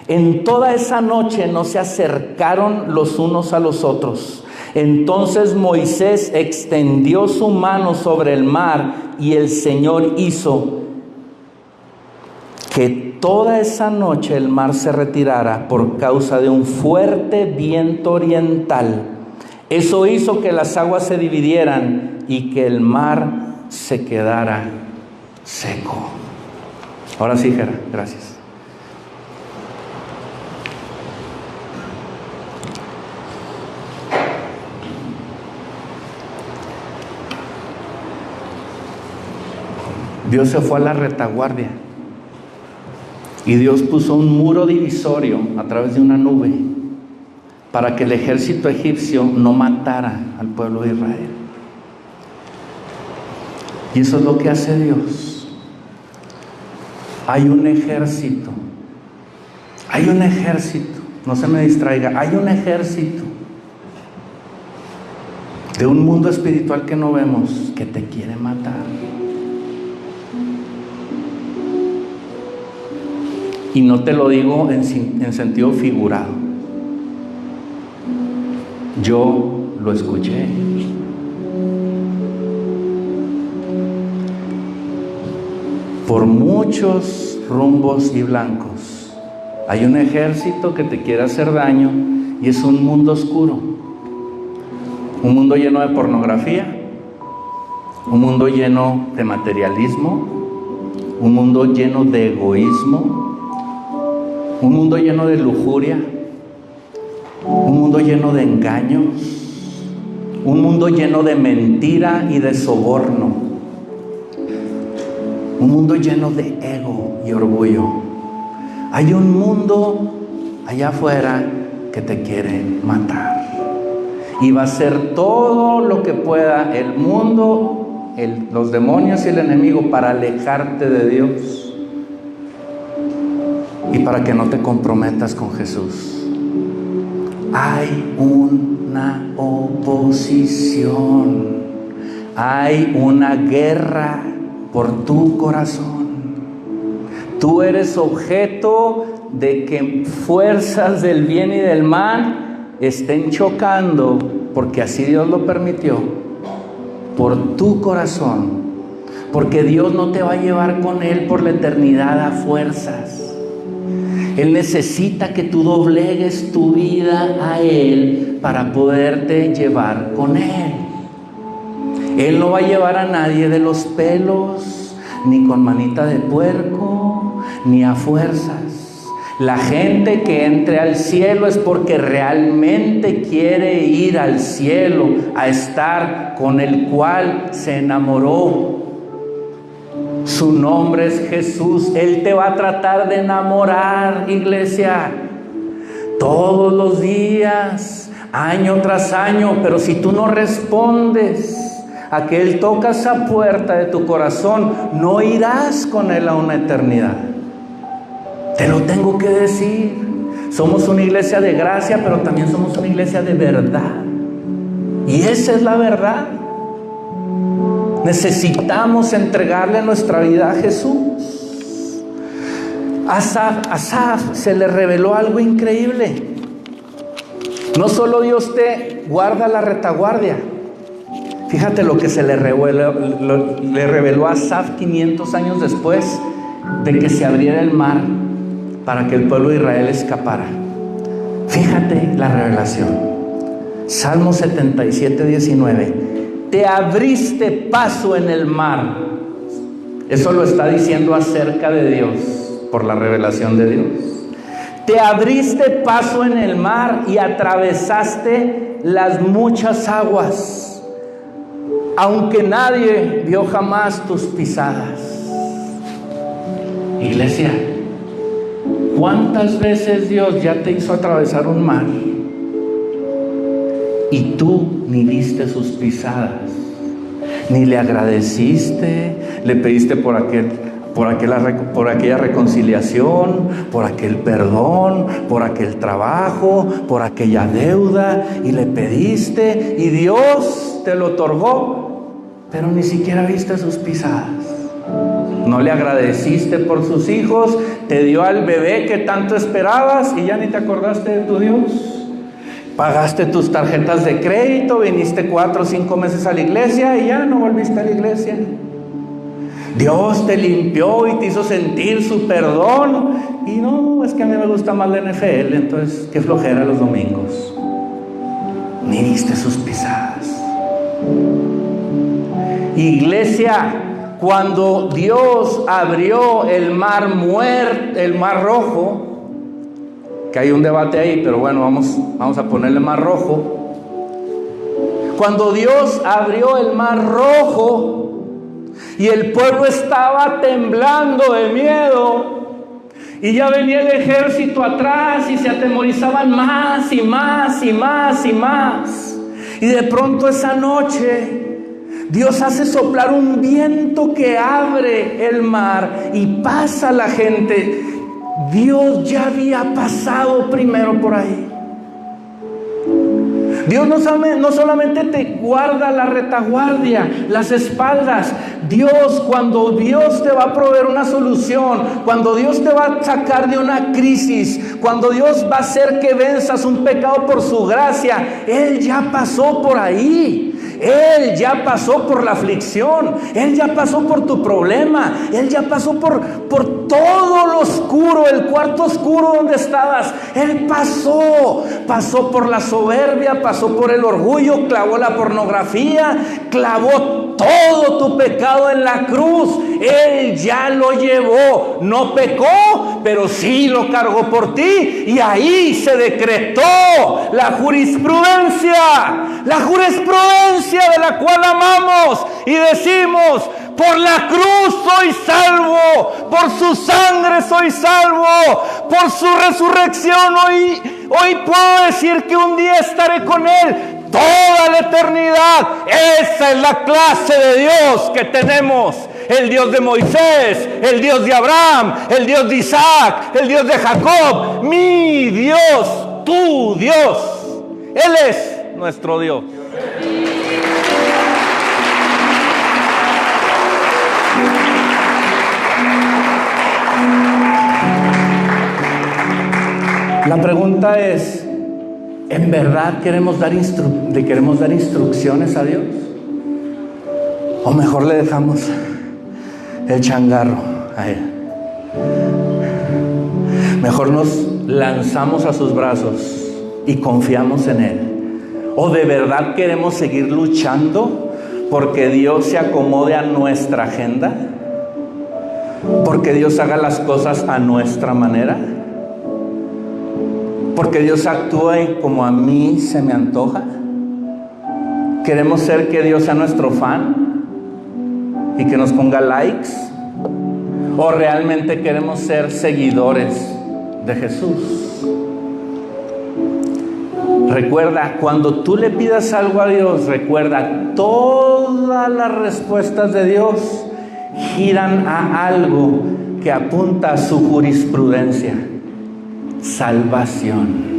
En toda esa noche no se acercaron los unos a los otros. Entonces Moisés extendió su mano sobre el mar y el Señor hizo que toda esa noche el mar se retirara por causa de un fuerte viento oriental. Eso hizo que las aguas se dividieran y que el mar se quedara seco. Ahora sí, Jera, gracias. Dios se fue a la retaguardia y Dios puso un muro divisorio a través de una nube para que el ejército egipcio no matara al pueblo de Israel. Y eso es lo que hace Dios. Hay un ejército, no se me distraiga, hay un ejército de un mundo espiritual que no vemos, que te quiere matar. Y no te lo digo en sentido figurado. Yo lo escuché. Por muchos rumbos y blancos hay un ejército que te quiere hacer daño y es un mundo oscuro. Un mundo lleno de pornografía, un mundo lleno de materialismo, un mundo lleno de egoísmo, un mundo lleno de lujuria, un mundo lleno de engaños, un mundo lleno de mentira y de soborno. Un mundo lleno de ego y orgullo. Hay un mundo allá afuera que te quiere matar. Y va a hacer todo lo que pueda el mundo, los demonios y el enemigo para alejarte de Dios. Y para que no te comprometas con Jesús. Hay una oposición. Hay una guerra por tu corazón. Tú eres objeto de que fuerzas del bien y del mal estén chocando, porque así Dios lo permitió, por tu corazón, porque Dios no te va a llevar con Él por la eternidad a fuerzas. Él necesita que tú doblegues tu vida a Él para poderte llevar con Él. Él no va a llevar a nadie de los pelos, ni con manita de puerco, ni a fuerzas. La gente que entre al cielo es porque realmente quiere ir al cielo, a estar con el cual se enamoró. Su nombre es Jesús. Él te va a tratar de enamorar, iglesia, todos los días, año tras año. Pero si tú no respondes a que Él toca esa puerta de tu corazón, no irás con Él a una eternidad. Te lo tengo que decir. Somos una iglesia de gracia, pero también somos una iglesia de verdad. Y esa es la verdad. Necesitamos entregarle nuestra vida a Jesús. A Asaf se le reveló algo increíble. No solo Dios te guarda la retaguardia. Fíjate lo que se le reveló a Asaf 500 años después de que se abriera el mar para que el pueblo de Israel escapara. Fíjate la revelación. Salmo 77, 19. Te abriste paso en el mar. Eso lo está diciendo acerca de Dios, por la revelación de Dios. Te abriste paso en el mar y atravesaste las muchas aguas, aunque nadie vio jamás tus pisadas. Iglesia, ¿cuántas veces Dios ya te hizo atravesar un mar y tú ni viste sus pisadas, ni le agradeciste, le pediste por aquella reconciliación, por aquel perdón, por aquel trabajo, por aquella deuda, y le pediste y Dios te lo otorgó, pero ni siquiera viste sus pisadas? No le agradeciste por sus hijos, te dio al bebé que tanto esperabas y ya ni te acordaste de tu Dios. Pagaste tus tarjetas de crédito, viniste 4 o 5 meses a la iglesia y ya no volviste a la iglesia. Dios te limpió y te hizo sentir su perdón. Y no, es que a mí me gusta más la NFL, entonces qué flojera los domingos. Ni viste sus pisadas. Iglesia, cuando Dios abrió el mar Rojo, que hay un debate ahí, pero bueno, vamos a ponerle mar rojo. Cuando Dios abrió el mar rojo y el pueblo estaba temblando de miedo y ya venía el ejército atrás y se atemorizaban más y más y más y más, y de pronto esa noche Dios hace soplar un viento que abre el mar y pasa la gente. Dios ya había pasado primero por ahí. Dios no solamente te guarda la retaguardia, las espaldas. Dios, cuando Dios te va a proveer una solución, cuando Dios te va a sacar de una crisis, cuando Dios va a hacer que venzas un pecado por su gracia, Él ya pasó por ahí. Él ya pasó por la aflicción, Él ya pasó por tu problema, Él ya pasó por todo lo oscuro, el cuarto oscuro donde estabas. Él pasó por la soberbia, pasó por el orgullo, clavó la pornografía, clavó todo tu pecado en la cruz. Él ya lo llevó, no pecó, pero sí lo cargó por ti, y ahí se decretó la jurisprudencia de la cual amamos y decimos: Por la cruz soy salvo, por su sangre soy salvo, por su resurrección hoy puedo decir que un día estaré con Él toda la eternidad. Esa es la clase de Dios que tenemos. El Dios de Moisés, el Dios de Abraham, el Dios de Isaac, el Dios de Jacob. Mi Dios, tu Dios. Él es nuestro Dios. La pregunta es, ¿en verdad queremos dar instrucciones a Dios? ¿O mejor le dejamos el changarro a Él? Mejor nos lanzamos a sus brazos y confiamos en Él. ¿O de verdad queremos seguir luchando porque Dios se acomode a nuestra agenda? ¿Porque Dios haga las cosas a nuestra manera? ¿Porque Dios actúe como a mí se me antoja? ¿Queremos ser que Dios sea nuestro fan y que nos ponga likes? ¿O realmente queremos ser seguidores de Jesús? Recuerda, cuando tú le pidas algo a Dios, recuerda, todas las respuestas de Dios giran a algo que apunta a su jurisprudencia: salvación.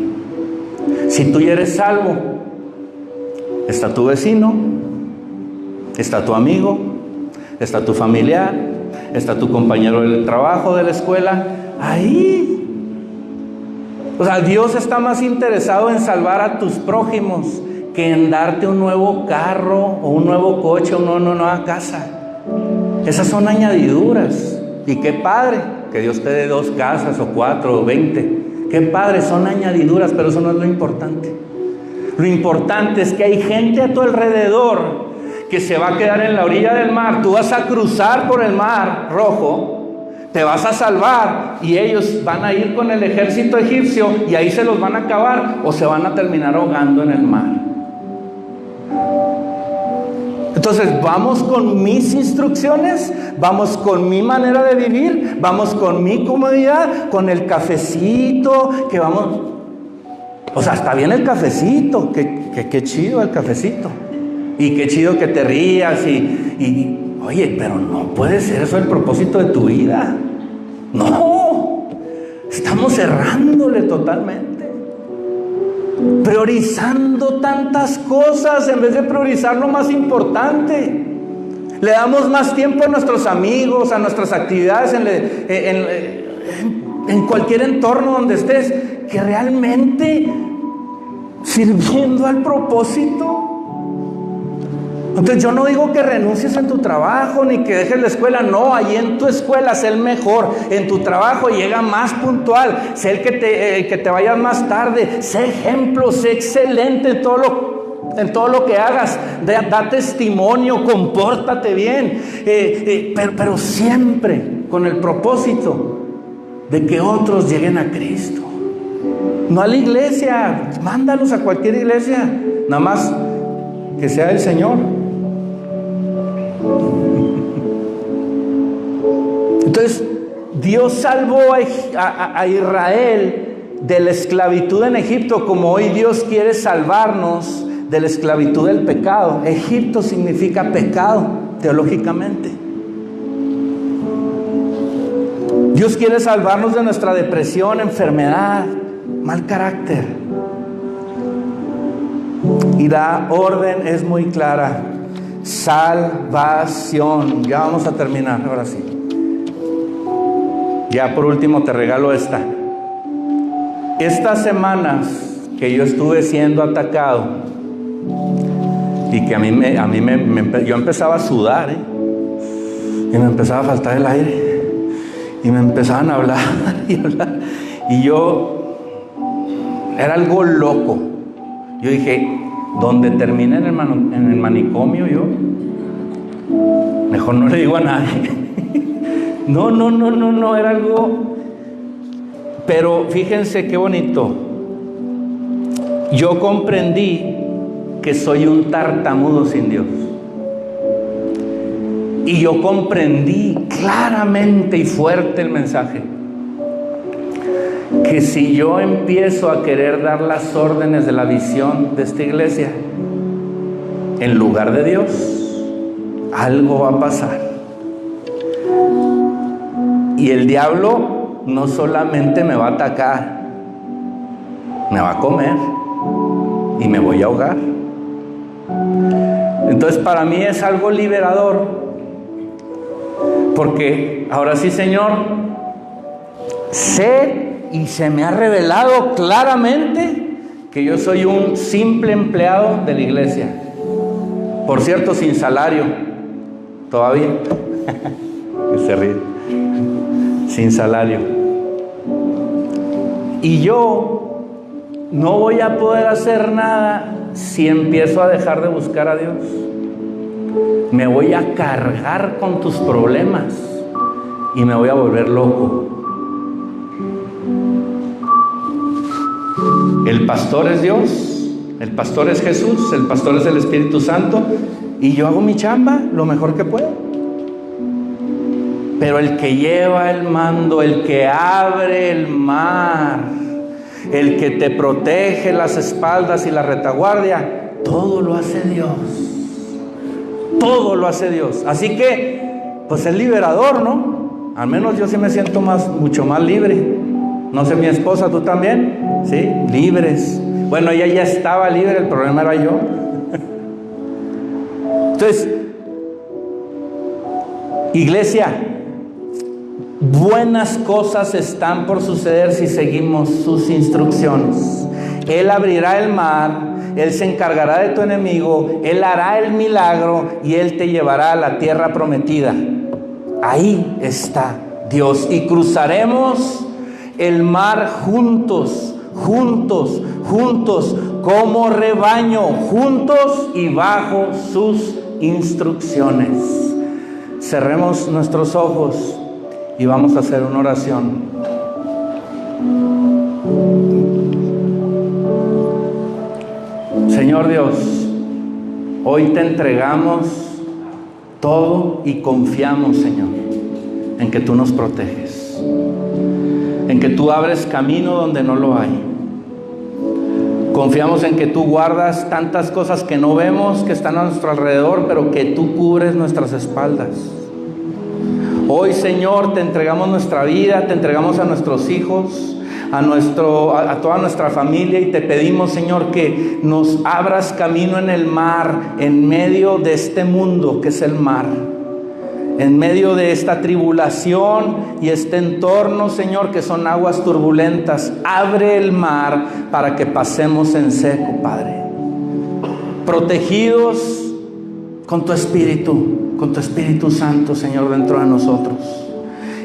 Si tú ya eres salvo, está tu vecino, está tu amigo, está tu familiar, está tu compañero del trabajo, de la escuela, ahí. O sea, Dios está más interesado en salvar a tus prójimos que en darte un nuevo carro o un nuevo coche o una nueva casa. Esas son añadiduras. Y qué padre que Dios te dé 2 casas o 4 o 20. Qué padre, son añadiduras, pero eso no es lo importante. Lo importante es que hay gente a tu alrededor que se va a quedar en la orilla del mar. Tú vas a cruzar por el mar Rojo, te vas a salvar y ellos van a ir con el ejército egipcio y ahí se los van a acabar o se van a terminar ahogando en el mar. Entonces, ¿vamos con mis instrucciones? ¿Vamos con mi manera de vivir? ¿Vamos con mi comodidad? ¿Con el cafecito? Que vamos... O sea, está bien el cafecito. Qué chido el cafecito. Y qué chido que te rías y... Oye, pero no puede ser eso el propósito de tu vida. No. Estamos errándole totalmente. Priorizando tantas cosas en vez de priorizar lo más importante. Le damos más tiempo a nuestros amigos, a nuestras actividades en cualquier entorno donde estés, que realmente sirviendo al propósito. Entonces yo no digo que renuncies en tu trabajo ni que dejes la escuela. No, allí en tu escuela sé el mejor. En tu trabajo llega más puntual. Sé el que te vayas más tarde. Sé ejemplo, sé excelente en todo lo que hagas. Da testimonio, compórtate bien. Pero siempre con el propósito de que otros lleguen a Cristo. No a la iglesia. Mándalos a cualquier iglesia. Nada más que sea el Señor. Entonces, Dios salvó a Israel de la esclavitud en Egipto, como hoy Dios quiere salvarnos de la esclavitud del pecado. Egipto significa pecado, teológicamente. Dios quiere salvarnos de nuestra depresión, enfermedad, mal carácter. Y la orden es muy clara: salvación. Ya vamos a terminar, ahora sí. Ya por último te regalo esta. Estas semanas que yo estuve siendo atacado y que yo empezaba a sudar, y me empezaba a faltar el aire y me empezaban a hablar y yo era algo loco. Yo dije, donde termine en el manicomio yo, mejor no le digo a nadie. No, era algo. Pero fíjense qué bonito. Yo comprendí que soy un tartamudo sin Dios. Y yo comprendí claramente y fuerte el mensaje. Que si yo empiezo a querer dar las órdenes de la visión de esta iglesia, en lugar de Dios, algo va a pasar. Y el diablo no solamente me va a atacar, me va a comer y me voy a ahogar. Entonces para mí es algo liberador, porque ahora sí, Señor, sé y se me ha revelado claramente que yo soy un simple empleado de la iglesia. Por cierto, sin salario todavía. Que se ríe. Sin salario. Y yo no voy a poder hacer nada si empiezo a dejar de buscar a Dios. Me voy a cargar con tus problemas y me voy a volver loco. El pastor es Dios, el pastor es Jesús, el pastor es el Espíritu Santo, y yo hago mi chamba lo mejor que puedo. Pero el que lleva el mando, el que abre el mar, el que te protege las espaldas y la retaguardia, todo lo hace Dios. Todo lo hace Dios. Así que, pues es liberador, ¿no? Al menos yo sí me siento mucho más libre. No sé, mi esposa, ¿tú también? ¿Sí? Libres. Bueno, ella ya estaba libre, el problema era yo. Entonces, iglesia, buenas cosas están por suceder si seguimos sus instrucciones. Él abrirá el mar, Él se encargará de tu enemigo, Él hará el milagro y Él te llevará a la tierra prometida. Ahí está Dios, y cruzaremos el mar juntos, juntos, juntos, como rebaño, juntos y bajo sus instrucciones. Cerremos nuestros ojos y vamos a hacer una oración. Señor Dios, hoy te entregamos todo y confiamos, Señor, en que tú nos proteges, en que tú abres camino donde no lo hay. Confiamos en que tú guardas tantas cosas que no vemos, que están a nuestro alrededor, pero que tú cubres nuestras espaldas. Hoy, Señor, te entregamos nuestra vida, te entregamos a nuestros hijos, a toda nuestra familia, y te pedimos, Señor, que nos abras camino en el mar, en medio de este mundo que es el mar, en medio de esta tribulación y este entorno, Señor, que son aguas turbulentas. Abre el mar para que pasemos en seco, Padre, protegidos con tu Espíritu Santo, Señor, dentro de nosotros.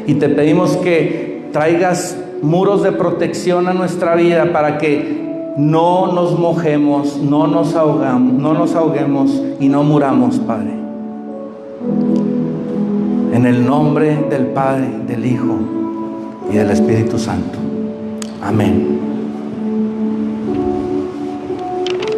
Y te pedimos que traigas muros de protección a nuestra vida para que no nos mojemos, no nos ahoguemos y no muramos, Padre. En el nombre del Padre, del Hijo y del Espíritu Santo. Amén.